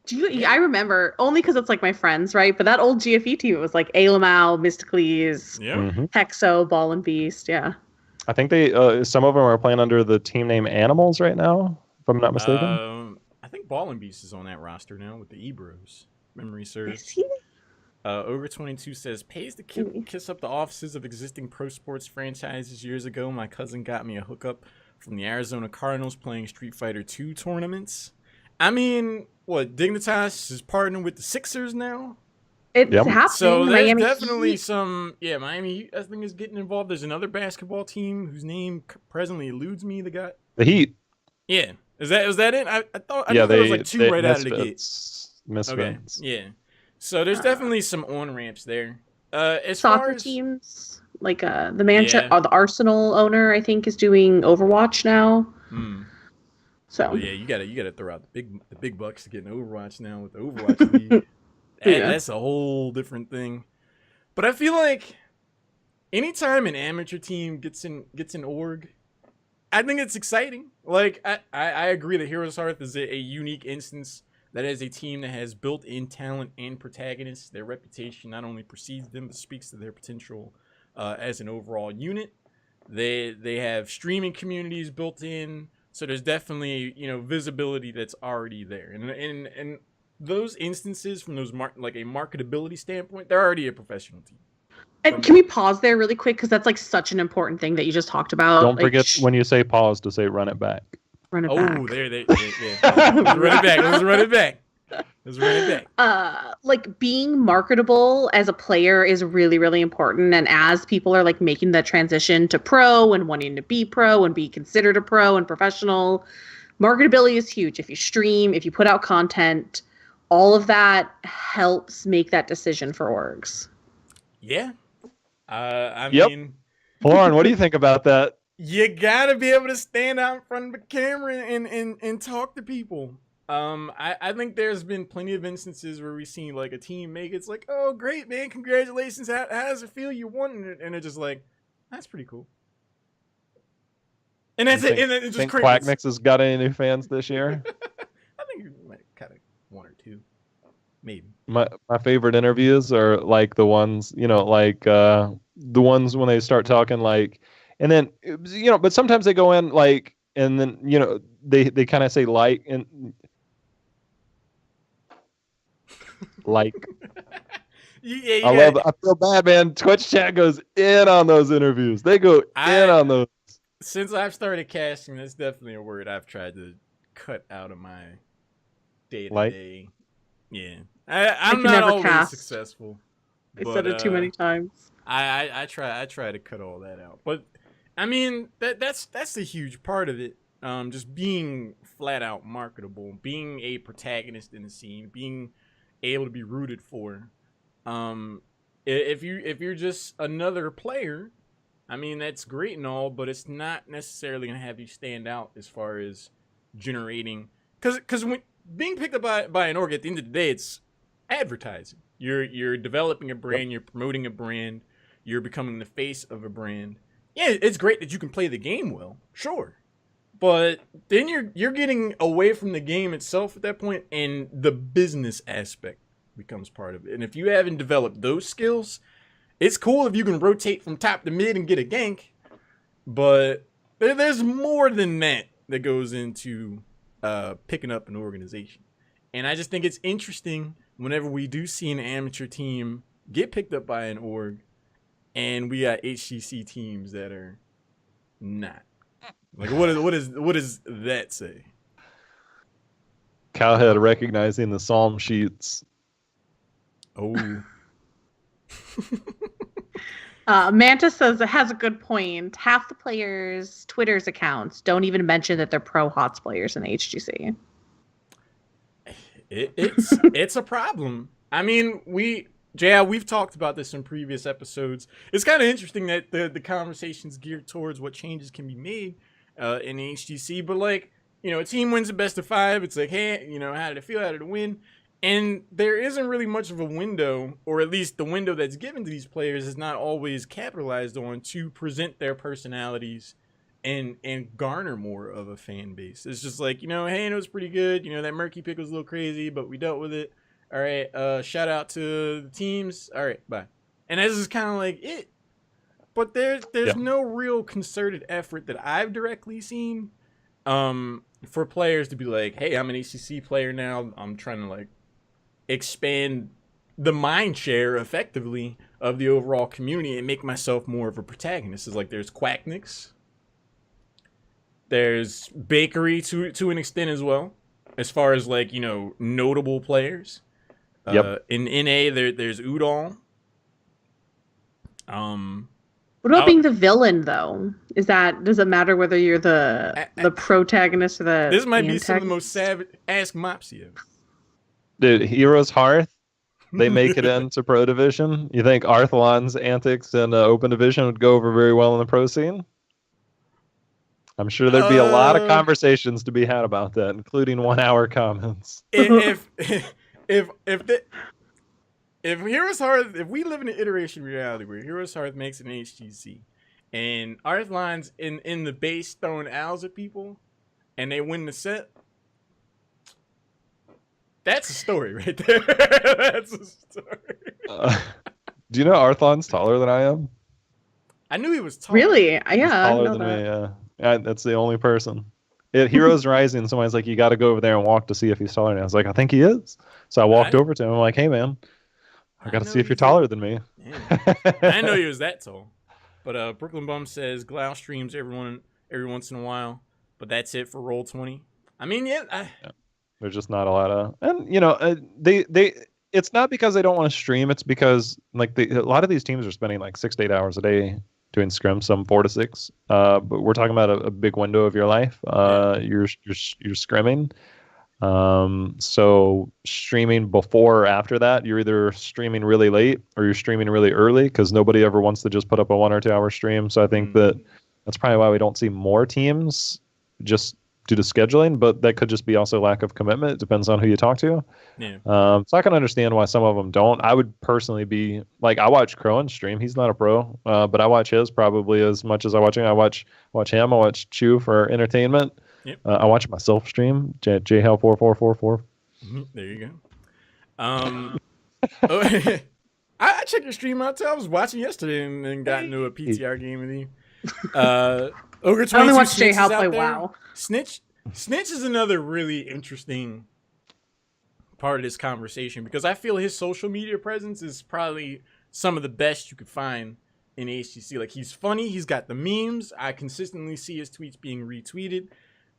Do you? I remember only because it's like my friends, right? But that old GFE team, it was like Alamau, Mysticles, Yeah. Hexo, Ball and Beast. Yeah. I think they some of them are playing under the team name Animals right now, if I'm not mistaken. I think Ball and Beast is on that roster now with the Ebros. Memory Is serves. he? Ogre22 says, pays to kiss up the offices of existing pro sports franchises. Years ago, my cousin got me a hookup from the Arizona Cardinals playing Street Fighter 2 tournaments. I mean, what, Dignitas is partnering with the Sixers now? It's happening. So there's Miami definitely Heat. some, Miami Heat, I think, is getting involved. There's another basketball team whose name presently eludes me. The Heat. Yeah. Was that it? I thought I knew there was like two right out of the gate. Misfits. Okay. Yeah. So there's definitely some on ramps there. As Soccer far as teams, like the the Arsenal owner, I think, is doing Overwatch now. So well, you gotta throw out the big bucks to get an Overwatch now with the Overwatch League. That's a whole different thing. But I feel like anytime an amateur team gets an org, I think it's exciting. Like I agree that Hiro Sarthe is a unique instance. That is a team that has built-in talent and protagonists. Their reputation not only precedes them, but speaks to their potential as an overall unit. They have streaming communities built in, so there's definitely visibility that's already there. And those instances from those like a marketability standpoint, they're already a professional team. And can we pause there really quick because that's like such an important thing that you just talked about. Don't forget when you say pause to say run it back. Run it back. Oh, there. Let's run it back. Like being marketable as a player is really, really important. And as people are like making the transition to pro and wanting to be pro and be considered a pro and professional, marketability is huge. If you stream, if you put out content, all of that helps make that decision for orgs. Yeah. I mean, Lauren, what do you think about that? You gotta be able to stand out in front of the camera and talk to people. I think there's been plenty of instances where we've seen like a team make it's like, oh great man, congratulations. How does it feel? You won it, and it's just like, that's pretty cool. And that's it. And it's just think Quackmix has got any new fans this year? I think you might kind of one or two, maybe. My favorite interviews are like the ones like the ones when they start talking like. And then, but sometimes they go in like, and then, they kind of say like, and like, I feel bad, man. Twitch chat goes in on those interviews. They go in on those. Since I've started casting, that's definitely a word I've tried to cut out of my day-to-day. Yeah. I'm not always successful. I said it too many times. I try to cut all that out. But I mean, that's a huge part of it. Just being flat out marketable, being a protagonist in the scene, being able to be rooted for. If you're just another player, I mean that's great and all, but it's not necessarily gonna have you stand out as far as generating. Because when being picked up by an org at the end of the day, it's advertising. You're developing a brand, you're promoting a brand, you're becoming the face of a brand. Yeah, it's great that you can play the game well, sure. But then you're getting away from the game itself at that point, and the business aspect becomes part of it. And if you haven't developed those skills, it's cool if you can rotate from top to mid and get a gank, but there's more than that goes into picking up an organization. And I just think it's interesting whenever we do see an amateur team get picked up by an org, and we got HGC teams that are not. Like, what does that say? Cowhead recognizing the psalm sheets. Oh. Mantis says it has a good point. Half the players' Twitter's accounts don't even mention that they're pro HOTS players in the HGC. It's a problem. I mean, Jhow, we've talked about this in previous episodes. It's kind of interesting that the conversation's geared towards what changes can be made in the HGC. But like, a team wins the best of 5. It's like, hey, how did it feel? How did it win? And there isn't really much of a window, or at least the window that's given to these players is not always capitalized on to present their personalities and garner more of a fan base. It's just like, hey, it was pretty good. That murky pick was a little crazy, but we dealt with it. All right, shout out to the teams. All right, bye. And this is kind of like it. But there's no real concerted effort that I've directly seen for players to be like, hey, I'm an ACC player now. I'm trying to like expand the mind share effectively of the overall community and make myself more of a protagonist. It's like there's Quacknix. There's Bakery to an extent as well, as far as like, notable players. In NA, there's Udall. What about being the villain though? Does it matter whether you're the protagonist or the This might antagonist? be some of the most savage. Ask Mopsy. Dude, HeroesHype, they make it into Pro Division. You think Arthlon's antics in Open Division would go over very well in the pro scene? I'm sure there'd be a lot of conversations to be had about that, including 1 hour comments. If HeroesHype, if we live in an iteration reality where HeroesHype makes an HGC and Arthlon's in the base throwing owls at people and they win the set, that's a story right there. That's a story. Do you know Arthlon's taller than I am? I knew he was tall. Really? Yeah, He's I taller know than that. me, yeah. That's the only person. At Heroes Rising, somebody's like, you got to go over there and walk to see if he's taller than me. I was like, I think he is. So I walked over to him. I'm like, hey, man, I got to see if you're taller than me. Yeah. I didn't know he was that tall. But Brooklyn Bum says Glau streams every once in a while, but that's it for Roll20. I mean, yeah. There's just not a lot of, and they it's not because they don't want to stream. It's because like a lot of these teams are spending like 6 to 8 hours a day doing scrims, some 4 to 6. But we're talking about a big window of your life. You're scrimming. So streaming before or after that, you're either streaming really late or you're streaming really early because nobody ever wants to just put up a 1 or 2 hour stream. So I think that's probably why we don't see more teams just due to scheduling, but that could just be also lack of commitment. It depends on who you talk to. Yeah. So I can understand why some of them don't. I would personally be like, I watch Crone stream. He's not a pro, but I watch his probably as much as I watch him. I watch him. I watch Jhow for entertainment. Yep. I watch myself stream. Jhow 4444. There you go. I checked your stream out too. I was watching yesterday and got into a PTR game with you. Ogre 22 I only watched Snitch Jhow is out play there. WoW. Snitch is another really interesting part of this conversation because I feel his social media presence is probably some of the best you could find in HGC. Like, he's funny, he's got the memes. I consistently see his tweets being retweeted.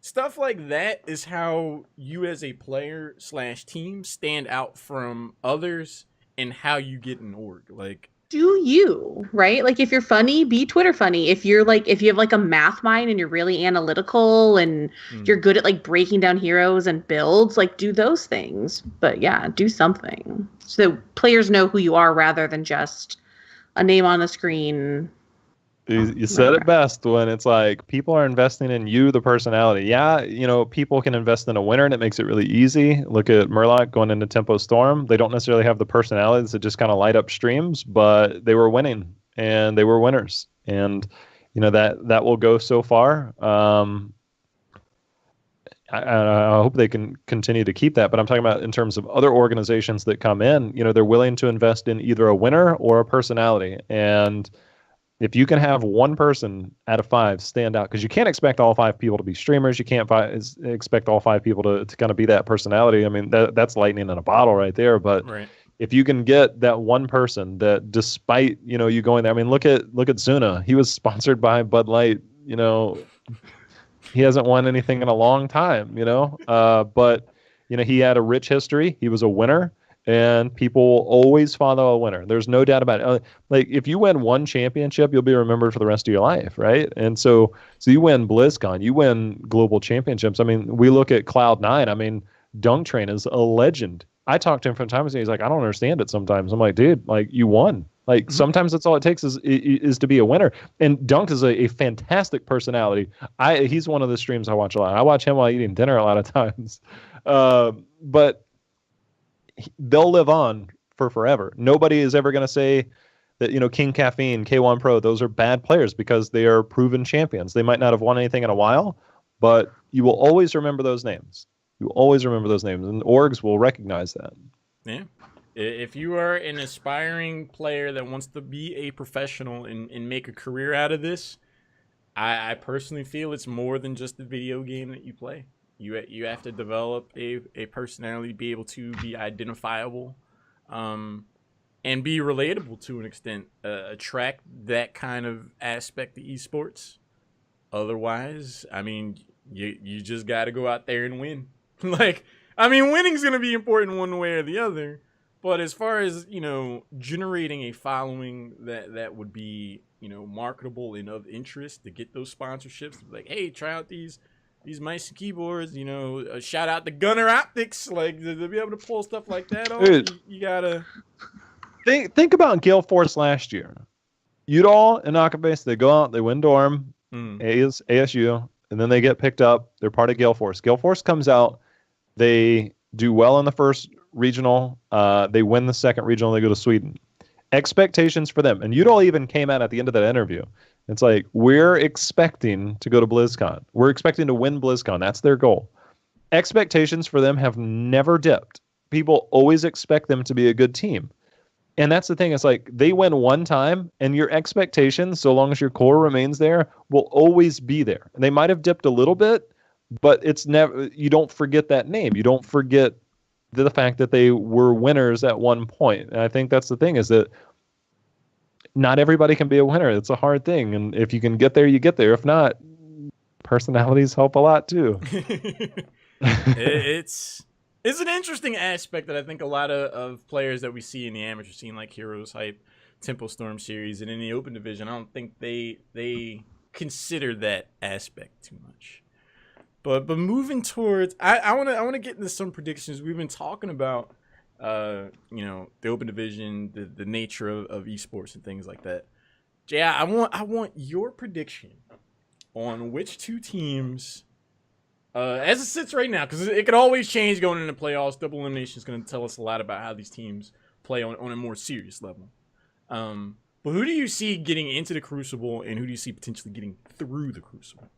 Stuff like that is how you as a player / team stand out from others and how you get an org. Like, do you, right? Like, if you're funny, be Twitter funny. If you have like a math mind and you're really analytical and you're good at like breaking down heroes and builds, like do those things. But yeah, do something so players know who you are rather than just a name on the screen. You said it best when it's like people are investing in you, the personality. Yeah, people can invest in a winner and it makes it really easy. Look at Murloc going into Tempo Storm. They don't necessarily have the personalities that just kind of light up streams, but they were winning and they were winners. And that will go so far. I hope they can continue to keep that, but I'm talking about in terms of other organizations that come in, they're willing to invest in either a winner or a personality. And if you can have one person out of 5 stand out, because you can't expect all 5 people to be streamers, you can't expect all 5 people to kind of be that personality. I mean, that's lightning in a bottle right there. But if you can get that one person that, despite you going there, I mean, look at Zuna. He was sponsored by Bud Light. He hasn't won anything in a long time. But he had a rich history. He was a winner. And people always follow a winner. There's no doubt about it. Like, if you win one championship, you'll be remembered for the rest of your life, right? And so you win BlizzCon, you win global championships. I mean, we look at Cloud9. I mean, Dunk Train is a legend. I talk to him from time to time. He's like, I don't understand it sometimes. I'm like, dude, like, you won. Like, sometimes that's all it takes is to be a winner. And Dunk is a fantastic personality. He's one of the streams I watch a lot. I watch him while eating dinner a lot of times. But they'll live on for forever. Nobody is ever going to say, that, King Caffeine, K1 Pro, those are bad players because they are proven champions. They might not have won anything in a while, but you will always remember those names. You will always remember those names, and orgs will recognize that. Yeah. If you are an aspiring player that wants to be a professional and make a career out of this, I personally feel it's more than just the video game that you play. You have to develop a personality, be able to be identifiable, and be relatable to an extent. Attract that kind of aspect to esports. Otherwise, I mean, you just got to go out there and win. Winning's going to be important one way or the other. But as far as, generating a following that would be, marketable and of interest to get those sponsorships, like, hey, try out these mice and keyboards, shout out to Gunner Optics, like, to be able to pull stuff like that off, you gotta... Think about Gale Force last year. Udall and Akabase, they go out, they win Dorm, ASU, and then they get picked up. They're part of Gale Force. Gale Force comes out, they do well in the first regional, they win the second regional, they go to Sweden. Expectations for them, and Udall even came out at the end of that interview. It's like, we're expecting to go to BlizzCon. We're expecting to win BlizzCon. That's their goal. Expectations for them have never dipped. People always expect them to be a good team. And that's the thing. It's like, they win one time, and your expectations, so long as your core remains there, will always be there. And they might have dipped a little bit, but it's never. You don't forget that name. You don't forget the fact that they were winners at one point. And I think that's the thing, is that not everybody can be a winner. It's a hard thing. And if you can get there, you get there. If not, personalities help a lot too. It's an interesting aspect that I think a lot of players that we see in the amateur scene, like HeroesHype, Tempo Storm series, and in the open division, I don't think they consider that aspect too much. But moving towards, I want to get into some predictions. We've been talking about the open division, the nature of esports and things like that. Jay, I want your prediction on which two teams, as it sits right now, because it could always change going into playoffs. Double elimination is going to tell us a lot about how these teams play on a more serious level. But who do you see getting into the Crucible, and who do you see potentially getting through the Crucible?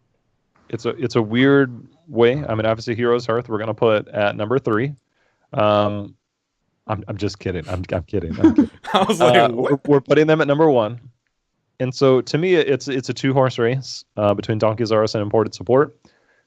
It's a weird way. I mean, obviously, HeroesHype we're going to put at number 3. I'm just kidding. I'm kidding. I was like, we're putting them at number 1. And so, to me, it's a 2-horse race between Donkey's R Us and Imported Support.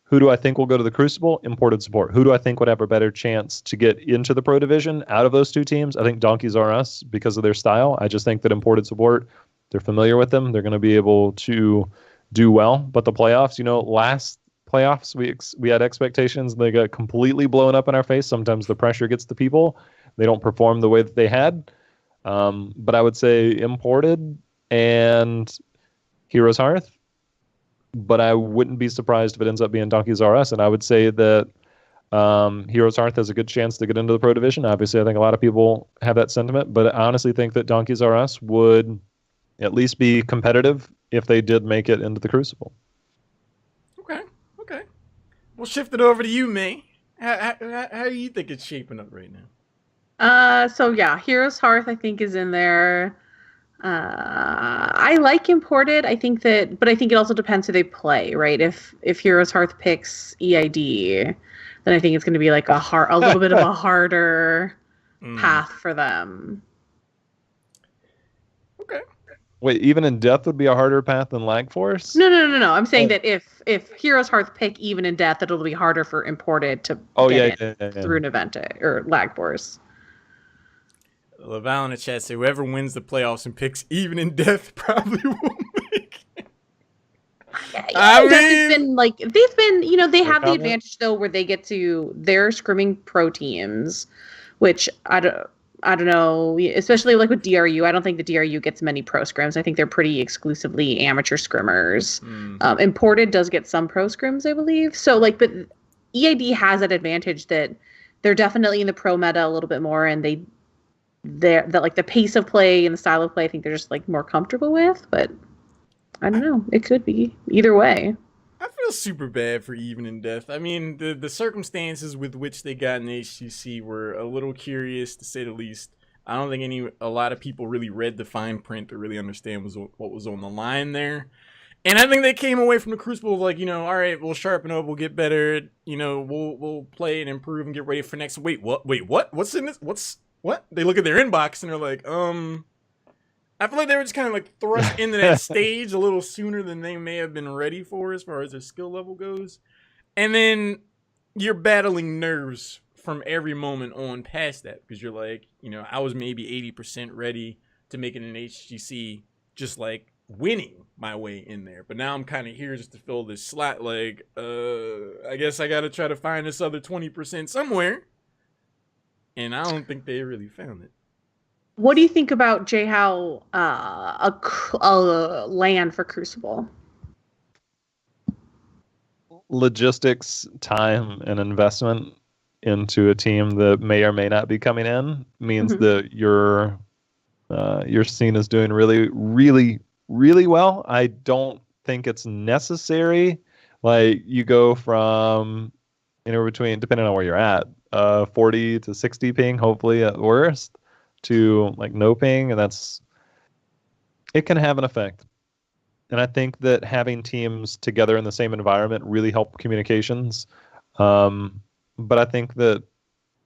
Who do I think will go to the Crucible? Imported Support. Who do I think would have a better chance to get into the Pro Division out of those two teams? I think Donkey's R Us, because of their style. I just think that Imported Support, they're familiar with them. They're going to be able to do well. But the playoffs, last playoffs, we had expectations. They got completely blown up in our face. Sometimes the pressure gets to people. They don't perform the way that they had. But I would say Imported and HeroesHype. But I wouldn't be surprised if it ends up being Donkey's R Us. And I would say that HeroesHype has a good chance to get into the Pro Division. Obviously, I think a lot of people have that sentiment. But I honestly think that Donkey's R Us would at least be competitive if they did make it into the Crucible. Okay. We'll shift it over to you, May. How do you think it's shaping up right now? So yeah, HeroesHype I think is in there. I like Imported. I think it also depends who they play, right? If HeroesHype picks EID, then I think it's going to be like a little bit of a harder path for them. Okay. Wait, even in death would be a harder path than Lag Force? No. I'm saying that if HeroesHype pick even in death, it'll be harder for Imported to get through an event or Lag Force. Laval in the chat say whoever wins the playoffs and picks even in death probably will make it. They have the advantage though where they get to their scrimming pro teams, which I don't know, especially like with DRU. I don't think the DRU gets many pro scrims. I think they're pretty exclusively amateur scrimmers. Imported does get some pro scrims, I believe. So but EID has that advantage that they're definitely in the pro meta a little bit more, and the pace of play and the style of play, I think they're just more comfortable with. But I don't know. It could be either way. I feel super bad for even in death. I mean, the circumstances with which they got in HCC were a little curious, to say the least. I don't think a lot of people really read the fine print to really understand what was on the line there. And I think they came away from the Crucible like, all right, we'll sharpen up, we'll get better, we'll play and improve and get ready for next. Wait, what? What's in this? What? They look at their inbox and they're like, I feel like they were just kind of like thrust into that stage a little sooner than they may have been ready for as far as their skill level goes. And then you're battling nerves from every moment on past that because you're like, I was maybe 80% ready to make it an HGC, just like winning my way in there. But now I'm kind of here just to fill this slot. Like, I guess I got to try to find this other 20% somewhere. And I don't think they really found it. What do you think about Jhow, a land for Crucible? Logistics, time, and investment into a team that may or may not be coming in means that your scene is doing really, really, really well. I don't think it's necessary. Like you go from between, depending on where you're at, 40 to 60 ping, hopefully at worst, to like no ping, and it can have an effect. And I think that having teams together in the same environment really help communications. But I think that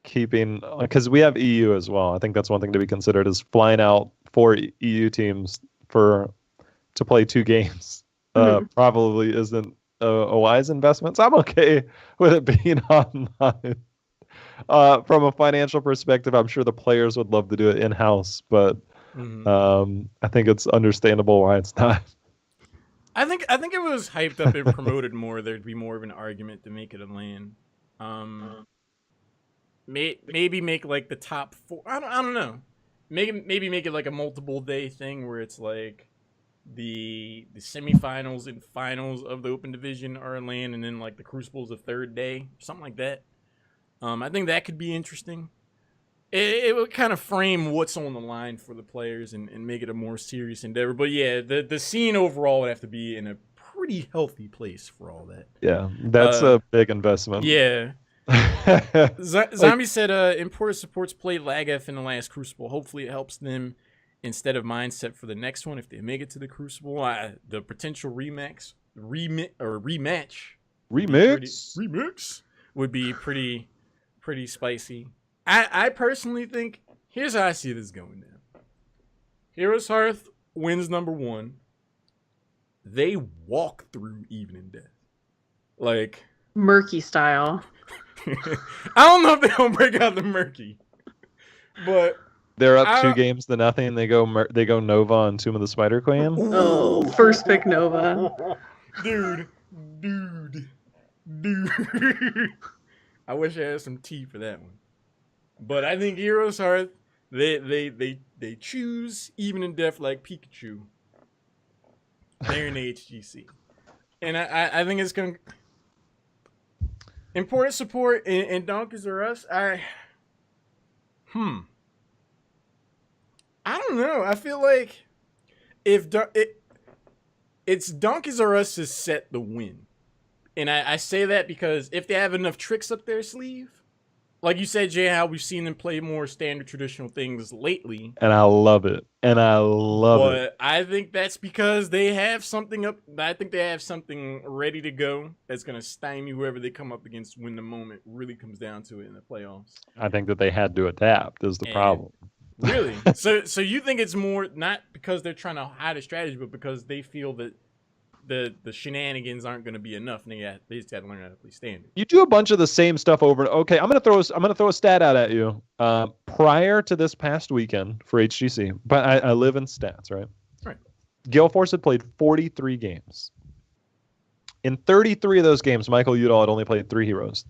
keeping, because we have EU as well, I think that's one thing to be considered is flying out 4 EU teams to play 2 games probably isn't a wise investment. So I'm okay with it being online. From a financial perspective, I'm sure the players would love to do it in-house, but I think it's understandable why it's not. I think if it was hyped up and promoted more, there'd be more of an argument to make it a LAN. Maybe make like the top 4. I don't know. Maybe make it like a multiple day thing where it's like the semifinals and finals of the Open Division are a LAN, and then like the Crucible's the 3rd day, something like that. I think that could be interesting. It would kind of frame what's on the line for the players and make it a more serious endeavor. But yeah, the scene overall would have to be in a pretty healthy place for all that. Yeah, that's a big investment. Yeah. Zombie said imported supports played LagF in the last Crucible. Hopefully it helps them instead of mindset for the next one if they make it to the Crucible. The potential remix would be pretty spicy. I personally think, here's how I see this going down. Hiro Sarthe wins number 1. They walk through even in death. Like Murky style. I don't know if they don't break out the Murky. But they're up 2 games to nothing. They go Nova on Tomb of the Spider Queen. Oh, first pick Nova. Dude. I wish I had some tea for that one. But I think Hiro Sarthe, they choose even in death like Pikachu. They're in the HGC. And I think it's going to... Important support and Donkeys R Us, I don't know. I feel like it's Donkeys R Us to set the win. And I say that because if they have enough tricks up their sleeve, like you said, Jay, how we've seen them play more standard traditional things lately. And I love it. But I think that's because they have something up. I think they have something ready to go that's going to stymie whoever they come up against when the moment really comes down to it in the playoffs. I think that they had to adapt is the problem. Really? So you think it's more not because they're trying to hide a strategy, but because they feel that the shenanigans aren't going to be enough, and they just got to learn how to play standard. You do a bunch of the same stuff over. Okay, I'm gonna throw a stat out at you. Prior to this past weekend for HGC, but I live in stats, right? Right. Gale Force had played 43 games. In 33 of those games, Michael Udall had only played 3 heroes.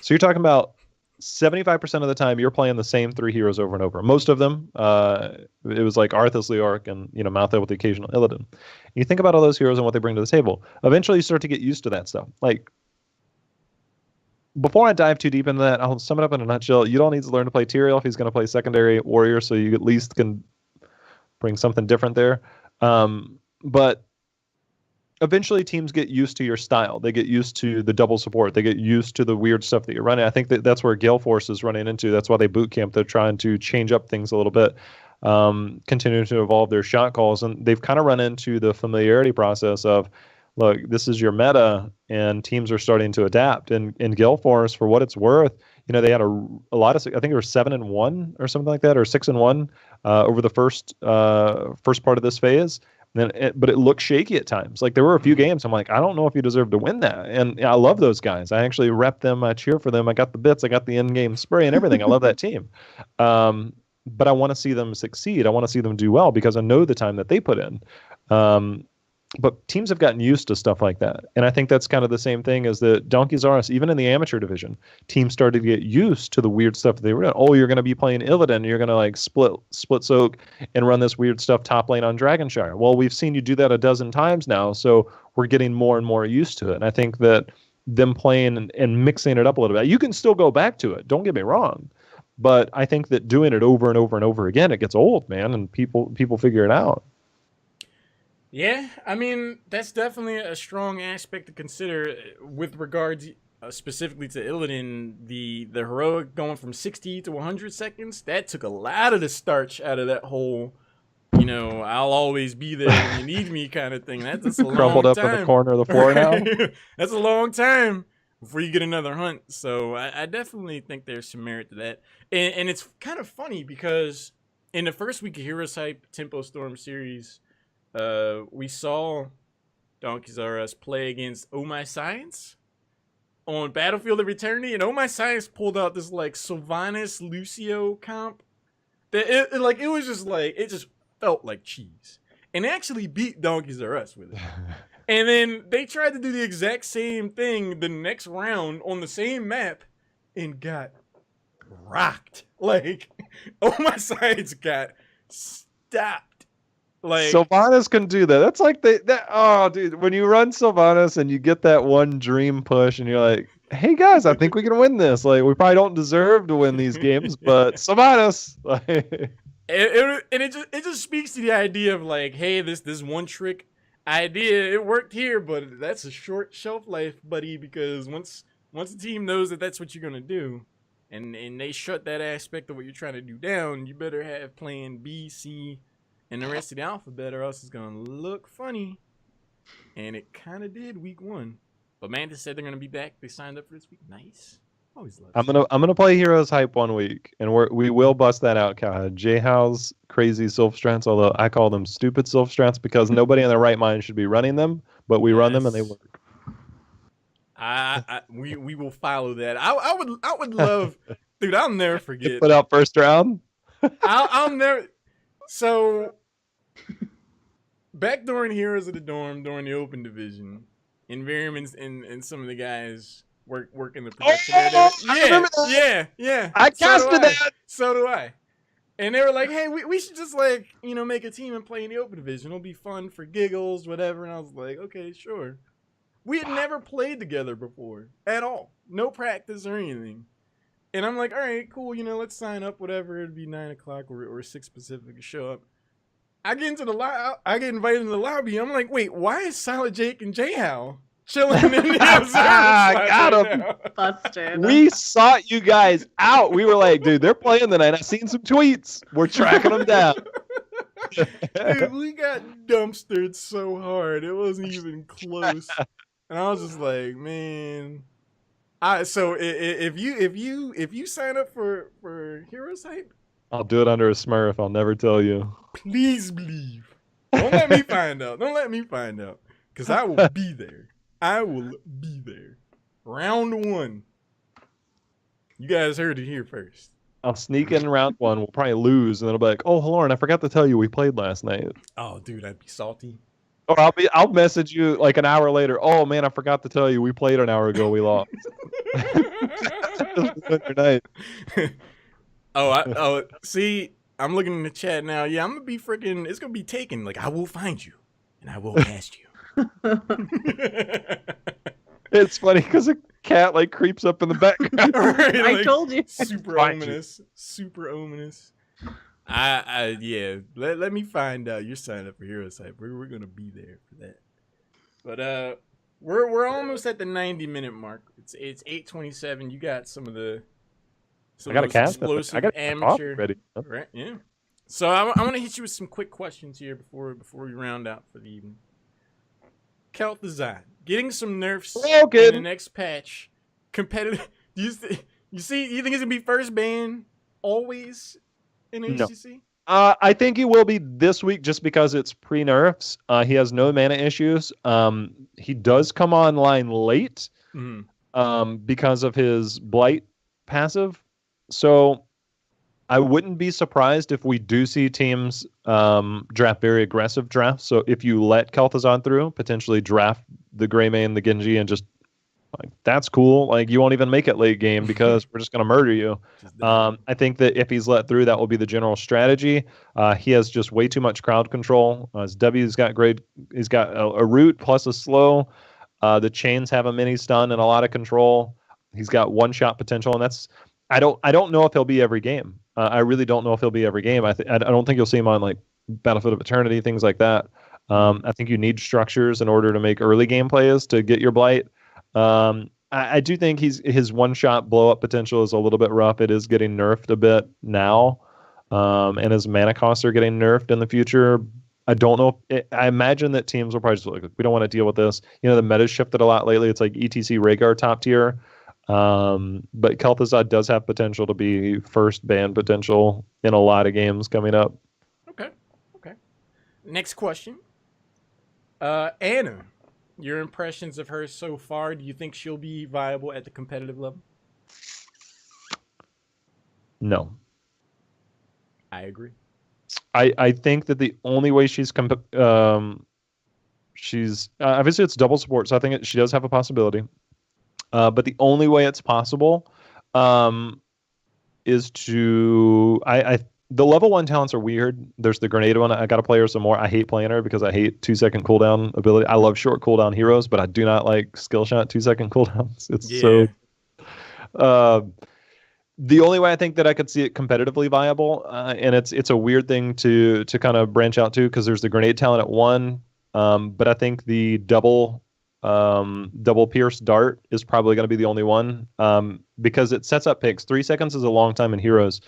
So you're talking about 75% of the time you're playing the same 3 heroes over and over. Most of them, it was like Arthas, Leoric, and Malthael with the occasional Illidan. You think about all those heroes and what they bring to the table. Eventually, you start to get used to that stuff. Like, before I dive too deep into that, I'll sum it up in a nutshell. Udall needs to learn to play Tyrael if he's going to play secondary warrior, so you at least can bring something different there. But eventually teams get used to your style. They get used to the double support. They get used to the weird stuff that you're running. I think that's where Gale Force is running into. That's why they boot camp. They're trying to change up things a little bit, continue to evolve their shot calls. And they've kind of run into the familiarity process of, look, this is your meta, and teams are starting to adapt. And in Gale Force, for what it's worth, they had a lot of, I think it was 7-1 or something like that, or 6-1 over the first part of this phase. But it looked shaky at times. Like there were a few games I'm like, I don't know if you deserve to win that. And I love those guys. I actually rep them. I cheer for them. I got the bits. I got the in-game spray and everything. I love that team. But I want to see them succeed. I want to see them do well because I know the time that they put in. But teams have gotten used to stuff like that. And I think that's kind of the same thing as the Donkeys R Us, even in the amateur division. Teams started to get used to the weird stuff that they were doing. Oh, you're going to be playing Illidan. You're going to like split soak and run this weird stuff top lane on Dragonshire. Well, we've seen you do that a dozen times now, so we're getting more and more used to it. And I think that them playing and mixing it up a little bit, you can still go back to it. Don't get me wrong. But I think that doing it over and over and over again, it gets old, man, and people figure it out. Yeah, I mean, that's definitely a strong aspect to consider with regards specifically to Illidan. The heroic going from 60 to 100 seconds, that took a lot of the starch out of that whole, I'll always be there when you need me kind of thing. That's a long crumpled up time. in the corner of the floor now. That's a long time before you get another hunt. So I definitely think there's some merit to that. And it's kind of funny because in the first week of HeroesHype Tempo Storm series, we saw Donkeys R Us play against Oh My Science on Battlefield of Eternity, and Oh My Science pulled out this like Sylvanas Lucio comp that it was just like, it just felt like cheese, and they actually beat Donkeys R Us with it. And then they tried to do the exact same thing the next round on the same map and got rocked. Like, Oh My Science got stopped. Like Sylvanas can do that. That's like oh dude, when you run Sylvanas and you get that one dream push and you're like, hey guys, I think we can win this. Like we probably don't deserve to win these games, but Sylvanas. it just speaks to the idea of like, hey, this one trick idea, it worked here, but that's a short shelf life, buddy, because once the team knows that that's what you're gonna do, and they shut that aspect of what you're trying to do down, you better have plan B, C, and the rest of the alphabet, or else it's going to look funny. And it kind of did week 1. But Mantis said they're going to be back. They signed up for this week. Nice. Always love I'm gonna play HeroesHype 1 week, and we will bust that out, Cowhead. Jhow's crazy Sylph strats, although I call them stupid Sylph strats because nobody in their right mind should be running them, but we run them and they work. We will follow that. I would love, dude. I'll never forget. Put out first round. I'll never. So back during Heroes of the Dorm, during the open division, Environments and some of the guys work in the production area. Yeah. I casted that. So do I. And they were like, hey, we should just like, make a team and play in the open division. It'll be fun for giggles, whatever. And I was like, okay, sure. We had never played together before at all. No practice or anything. And I'm like, all right, cool. Let's sign up, whatever. It'd be 9 o'clock or 6 Pacific to show up. I get invited into the lobby. I'm like, wait, why is Solid Jake and Jhow chilling in the observer got him. Busted. We sought you guys out. We were like, dude, they're playing tonight. I've seen some tweets. We're tracking them down. Dude, we got dumpstered so hard. It wasn't even close. And I was just like, man. So if you sign up for HeroesHype, I'll do it under a Smurf. I'll never tell you. Please believe. Don't let me find out. Because I will be there. Round 1. You guys heard it here first. I'll sneak in round 1. We'll probably lose, and then I'll be like, oh, Lauren, I forgot to tell you we played last night. Oh, dude, I'd be salty. Or I'll message you like an hour later. Oh man, I forgot to tell you we played an hour ago. We lost. Night. See, I'm looking in the chat now. Yeah, I'm gonna be freaking. It's gonna be taken. Like I will find you, and I will cast you. It's funny because a cat like creeps up in the background. Right, I told you. Super ominous. Yeah. Let me find out. You're signed up for HeroesHype. We're gonna be there for that. But we're almost at the 90-minute mark. It's 8:27. You got some of the I got a most cast. explosive I got amateur ready. right? Yeah. So I want to hit you with some quick questions here before we round out for the evening. Kel'Thuzad getting some nerfs in the next patch. Competitive. You think it's gonna be first ban always in HCC? I think he will be this week just because it's pre-nerfs. He has no mana issues. He does come online late because of his Blight passive. So I wouldn't be surprised if we do see teams draft very aggressive drafts. So if you let Kel'Thuzad through, potentially draft the Greymane, the Genji, and just like that's cool. Like you won't even make it late game because we're just gonna murder you. I think that if he's let through, that will be the general strategy. He has just way too much crowd control. His W's got great. He's got a root plus a slow. The chains have a mini stun and a lot of control. He's got one shot potential, and that's. I don't know if he'll be every game. I really don't know if he'll be every game. I don't think you'll see him on like Battlefield of Eternity, things like that. I think you need structures in order to make early game plays to get your Blight. I do think his one-shot blow-up potential is a little bit rough. It is getting nerfed a bit now, and his mana costs are getting nerfed in the future. I don't know. I imagine that teams will probably just like, we don't want to deal with this. The meta's shifted a lot lately. It's like ETC Rhaegar top tier. But Kel'Thuzad does have potential to be first ban potential in a lot of games coming up. Okay. Next question. Anna. Your impressions of her so far, do you think she'll be viable at the competitive level? No. I agree. I think that the only way she's obviously it's double support, so I think she does have a possibility. But the only way it's possible is to the level 1 talents are weird. There's the grenade one. I got to play her some more. I hate playing her because I hate 2-second cooldown ability. I love short cooldown heroes, but I do not like skill shot 2-second cooldowns. It's so. The only way I think that I could see it competitively viable, and it's a weird thing to kind of branch out to because there's the grenade talent at 1, but I think the double pierce dart is probably going to be the only one because it sets up picks. 3 seconds is a long time in heroes.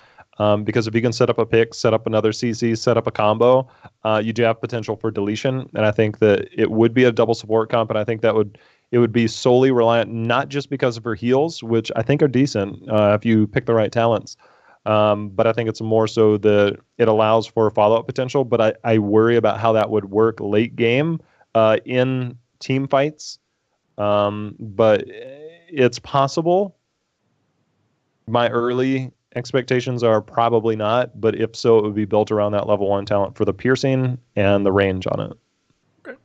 Because if you can set up a pick, set up another CC, set up a combo, you do have potential for deletion. And I think that it would be a double support comp, and I think it would be solely reliant not just because of her heals, which I think are decent if you pick the right talents, but I think it's more so that it allows for follow-up potential. But I worry about how that would work late game in team fights. But it's possible. My early expectations are probably not, but if so, it would be built around that level 1 talent for the piercing and the range on it. Okay.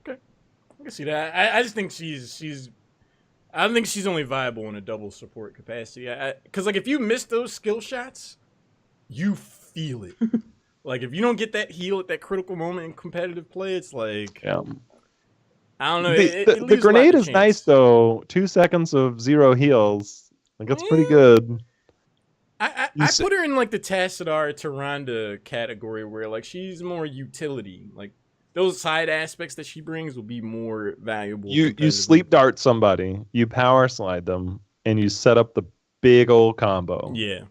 I can see that. I just think I don't think she's only viable in a double support capacity. Because like if you miss those skill shots, you feel it. Like if you don't get that heal at that critical moment in competitive play, it's like I don't know. The grenade is nice though. 2 seconds of 0 heals, like that's pretty good. I put her in like the Tassadar Tyrande category where like she's more utility. Like those side aspects that she brings will be more valuable. You sleep dart somebody, you power slide them, and you set up the big old combo. Yeah.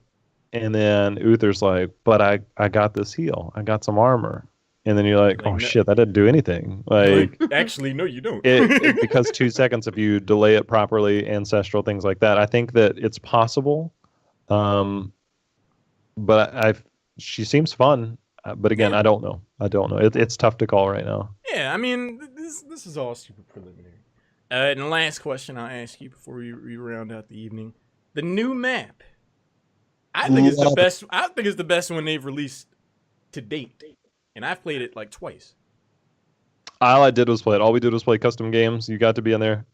And then Uther's like, but I got this heal. I got some armor. And then you're like, oh shit, that didn't do anything. Like actually, no, you don't. Because 2 seconds if you delay it properly, ancestral things like that. I think that it's possible. But she seems fun. But again, I don't know. It's tough to call right now. Yeah, I mean, this is all super preliminary. And the last question I'll ask you before we round out the evening: the new map. I think it's the best. I think it's the best one they've released to date, and I've played it like twice. All I did was play it. All we did was play custom games. You got to be in there.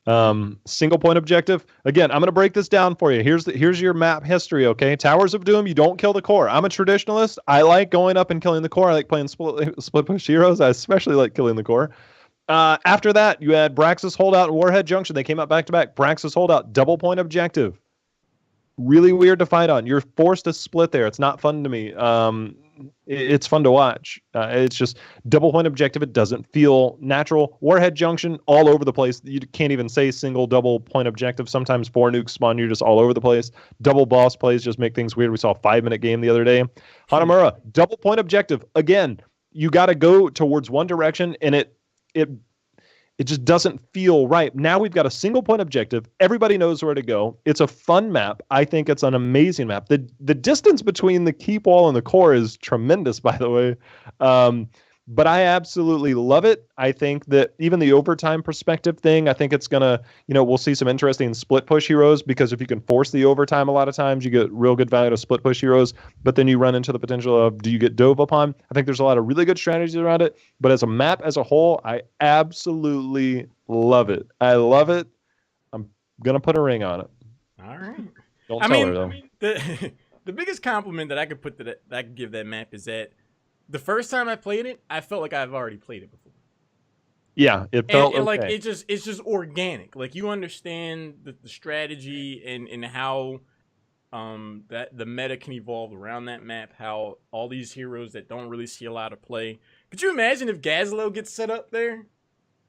Single point objective. Again, I'm going to break this down for you. Here's your map history, okay? Towers of Doom, you don't kill the core. I'm a traditionalist. I like going up and killing the core. I like playing split push heroes. I especially like killing the core. After that, you had Braxis Holdout and Warhead Junction. They came out back-to-back. Braxis Holdout, double point objective. Really weird to fight on. You're forced to split there. It's not fun to me. it's fun to watch. It's just double point objective. It doesn't feel natural. Warhead Junction all over the place. You can't even say single double point objective. Sometimes 4 nukes spawn. You're just all over the place. Double boss plays just make things weird. We saw a 5-minute game the other day. Hanamura, double point objective. Again, you got to go towards one direction, and it just doesn't feel right. Now we've got a single point objective. Everybody knows where to go. It's a fun map. I think it's an amazing map. The distance between the keep wall and the core is tremendous, by the way. But I absolutely love it. I think that even the overtime perspective thing, I think it's going to, we'll see some interesting split push heroes, because if you can force the overtime a lot of times, you get real good value to split push heroes. But then you run into the potential of, do you get dove upon? I think there's a lot of really good strategies around it. But as a map as a whole, I absolutely love it. I love it. I'm going to put a ring on it. All right. Don't tell her, though. The biggest compliment that I could that I could give that map is that the first time I played it, I felt like I've already played it before. Yeah, it felt and okay. like it's just organic. Like you understand the strategy and how that the meta can evolve around that map. How all these heroes that don't really see a lot of play. Could you imagine if Gazlo gets set up there?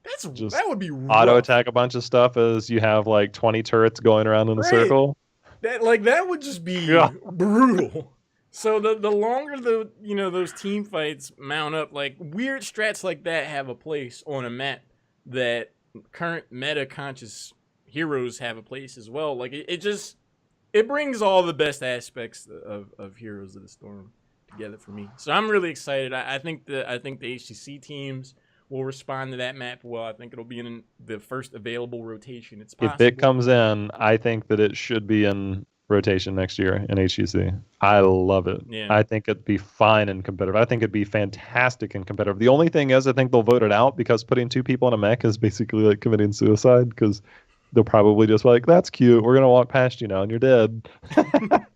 That would be rough. Auto attack a bunch of stuff as you have like 20 turrets going around in a circle. That would just be brutal. So the longer those team fights mount up, like weird strats like that have a place on a map that current meta conscious heroes have a place as well. Like it brings all the best aspects of Heroes of the Storm together for me. So I'm really excited. I think the HGC teams will respond to that map well. I think it'll be in the first available rotation. It's possible. If it comes in, I think that it should be in rotation next year in HGC. I love it. Yeah. I think it'd be fine and competitive. I think it'd be fantastic and competitive. The only thing is, I think they'll vote it out, because putting 2 people in a mech is basically like committing suicide, because they'll probably just be like, that's cute, we're gonna walk past you now and you're dead. Well,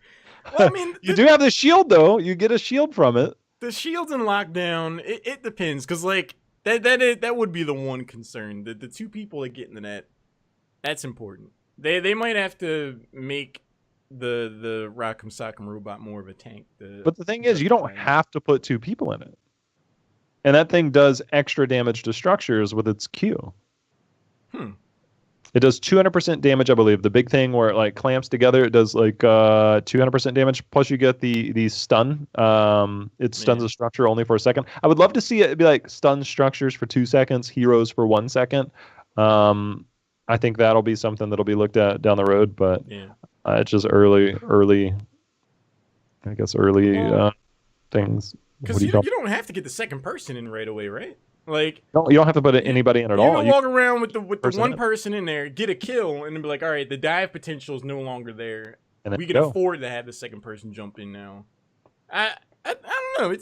I mean, you do have the shield though. You get a shield from it. The shields in lockdown, it depends, because like that would be the one concern. The 2 people that get in the net, that's important. They might have to make the Rock'em Sock'em Robot more of a tank. But the thing is, you don't have to put 2 people in it. And that thing does extra damage to structures with its Q. It does 200% damage, I believe. The big thing where it like clamps together, it does like 200% damage. Plus you get the stun. It stuns a structure only for a second. I would love to see it be like stun structures for 2 seconds, heroes for 1 second. I think that'll be something that'll be looked at down the road, but it's just early things. Because you don't have to get the second person in right away, right? Like, no, you don't have to put anybody in at all. You can walk around with the one person in there, get a kill, and then be like, all right, the dive potential is no longer there. And we can afford to have the second person jump in now. I don't know.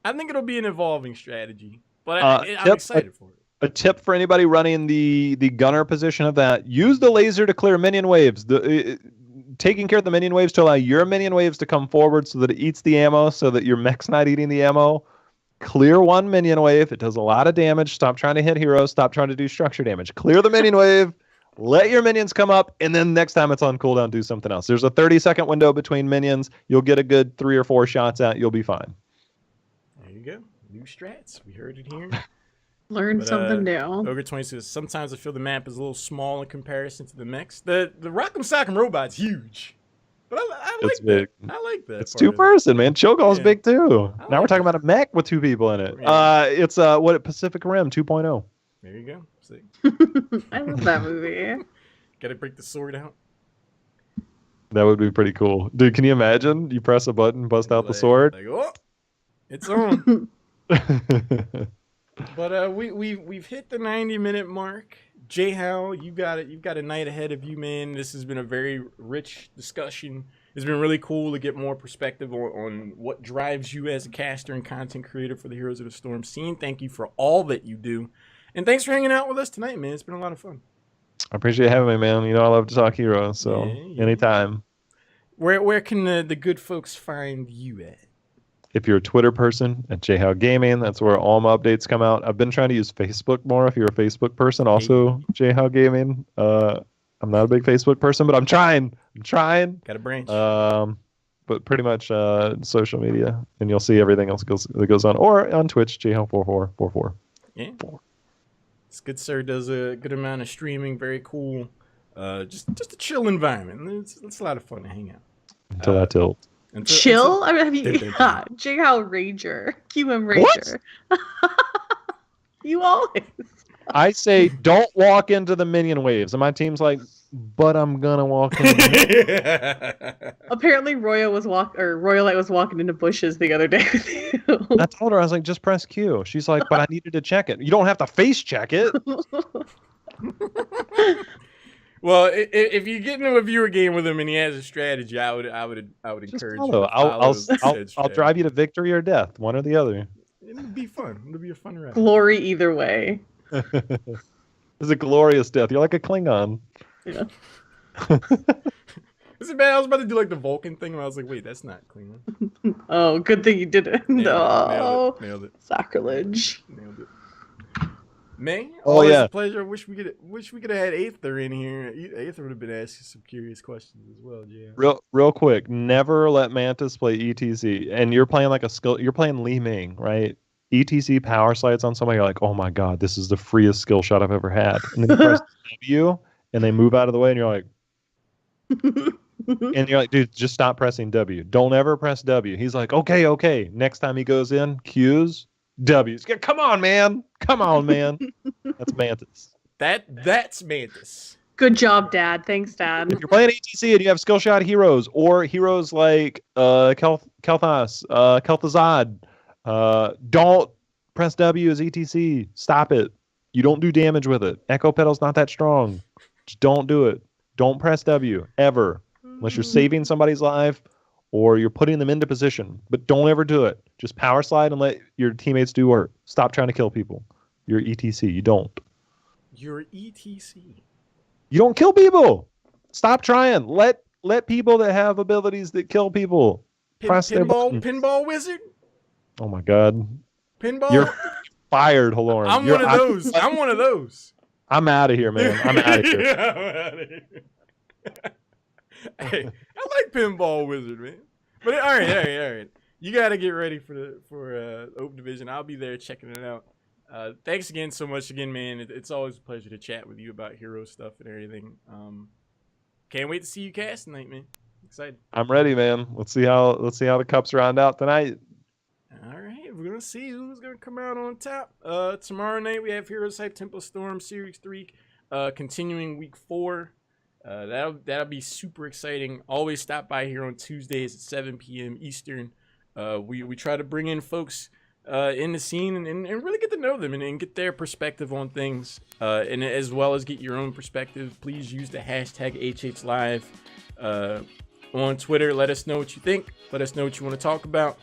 I think it'll be an evolving strategy, but I'm excited for it. A tip for anybody running the gunner position of that: use the laser to clear minion waves. Taking care of the minion waves to allow your minion waves to come forward so that it eats the ammo, so that your mech's not eating the ammo. Clear one minion wave. It does a lot of damage. Stop trying to hit heroes. Stop trying to do structure damage. Clear the minion wave. Let your minions come up, and then next time it's on cooldown, do something else. There's a 30-second window between minions. You'll get a good 3 or 4 shots at. You'll be fine. There you go. New strats. We heard it here. Learn something new. Ogre 26. Sometimes I feel the map is a little small in comparison to the mechs. The Rock'em Sock'em Robot's huge. But I like that. I like that. It's 2-person, man. Cho'Gall's big too. Now we're talking about a mech with 2 people in it. Yeah. It's Pacific Rim 2.0. There you go. See? I love that movie. Gotta break the sword out. That would be pretty cool. Dude, can you imagine? You press a button, bust out the sword. Like, oh, it's on. But we've hit the 90-minute mark. Jhow, you got it. You've got a night ahead of you, man. This has been a very rich discussion. It's been really cool to get more perspective on what drives you as a caster and content creator for the Heroes of the Storm scene. Thank you for all that you do. And thanks for hanging out with us tonight, man. It's been a lot of fun. I appreciate having me, man. You know I love to talk heroes, so anytime. Where can the good folks find you at? If you're a Twitter person, at Jhow Gaming, that's where all my updates come out. I've been trying to use Facebook more. If you're a Facebook person, also Jhow Gaming. I'm not a big Facebook person, but I'm trying. Got a branch. but pretty much social media, and you'll see everything else that goes on, or on Twitch, Jhow4444. Yeah, this good sir does a good amount of streaming. Very cool. Just a chill environment. It's a lot of fun to hang out. Until I tilt. Chill? I mean, have you Jhow Ranger, QM Ranger. You always. I say don't walk into the minion waves, and my team's like, but I'm gonna walk in. Apparently, Royalite was walking into bushes the other day with you. I told her, I was like, just press Q. She's like, but I needed to check it. You don't have to face check it. Well, if you get into a viewer game with him and he has a strategy, I would encourage you. I'll drive you to victory or death, one or the other. It'll be fun. It'll be a fun ride. Glory either way. It's a glorious death. You're like a Klingon. Yeah. Is it bad? I was about to do like the Vulcan thing, and I was like, wait, that's not Klingon. Oh, good thing you did it. No. Nailed it. Sacrilege. Nailed it. May? Oh yeah. It's a pleasure. Wish we could have had Aether in here. Aether would have been asking some curious questions as well, yeah. Real quick, never let Mantis play ETC. And you're playing like a skill. You're playing Li Ming, right? ETC power slides on somebody. You're like, oh my god, this is the freest skill shot I've ever had. And then you press W, and they move out of the way, and you're like, and you're like, dude, just stop pressing W. Don't ever press W. He's like, okay. Next time he goes in, Q's. W's. Come on, man. That's Mantis. That's Mantis. Good job, Dad. Thanks, Dad. If you're playing ATC and you have skill shot heroes or heroes like Kel'Thas, don't press W as ETC. Stop it. You don't do damage with it. Echo Pedal's not that strong. Just don't do it. Don't press W ever unless you're saving somebody's life or you're putting them into position. But don't ever do it. Just power slide and let your teammates do work. Stop trying to kill people. You're ETC. You don't. You're ETC. You don't kill people. Stop trying. Let people that have abilities that kill people press their buttons. Pinball wizard? Oh my god. Pinball? You're fired, Haloran. I'm one of those. I'm out of here, man. I'm out of here. Yeah, I'm out of here. Hey, I like Pinball Wizard, man. But all right. You got to get ready for Open Division. I'll be there checking it out. Thanks again so much again, man. It's always a pleasure to chat with you about hero stuff and everything. Can't wait to see you cast tonight, man. Excited. I'm ready, man. Let's see how the cups round out tonight. All right, we're gonna see who's gonna come out on top. Tomorrow night we have HeroesHype Temple Storm Series 3, continuing week 4. That'll be super exciting. Always stop by here on Tuesdays at 7 p.m. Eastern. We try to bring in folks in the scene and really get to know them and get their perspective on things, and as well as get your own perspective. Please use the hashtag HHLive on Twitter. Let us know what you think. Let us know what you want to talk about.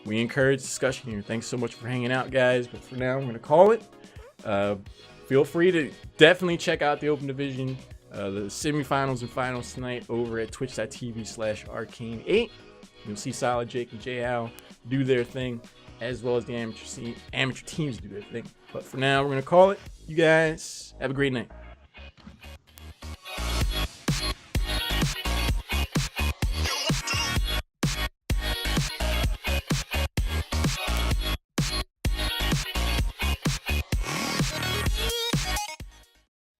We encourage discussion here. Thanks so much for hanging out, guys. But for now, I'm going to call it. Feel free to definitely check out the Open Division, the semifinals and finals tonight over at twitch.tv/arcane8. You'll see Solid Jake and Jhow do their thing, as well as the amateur teams do their thing. But for now, we're going to call it. You guys have a great night.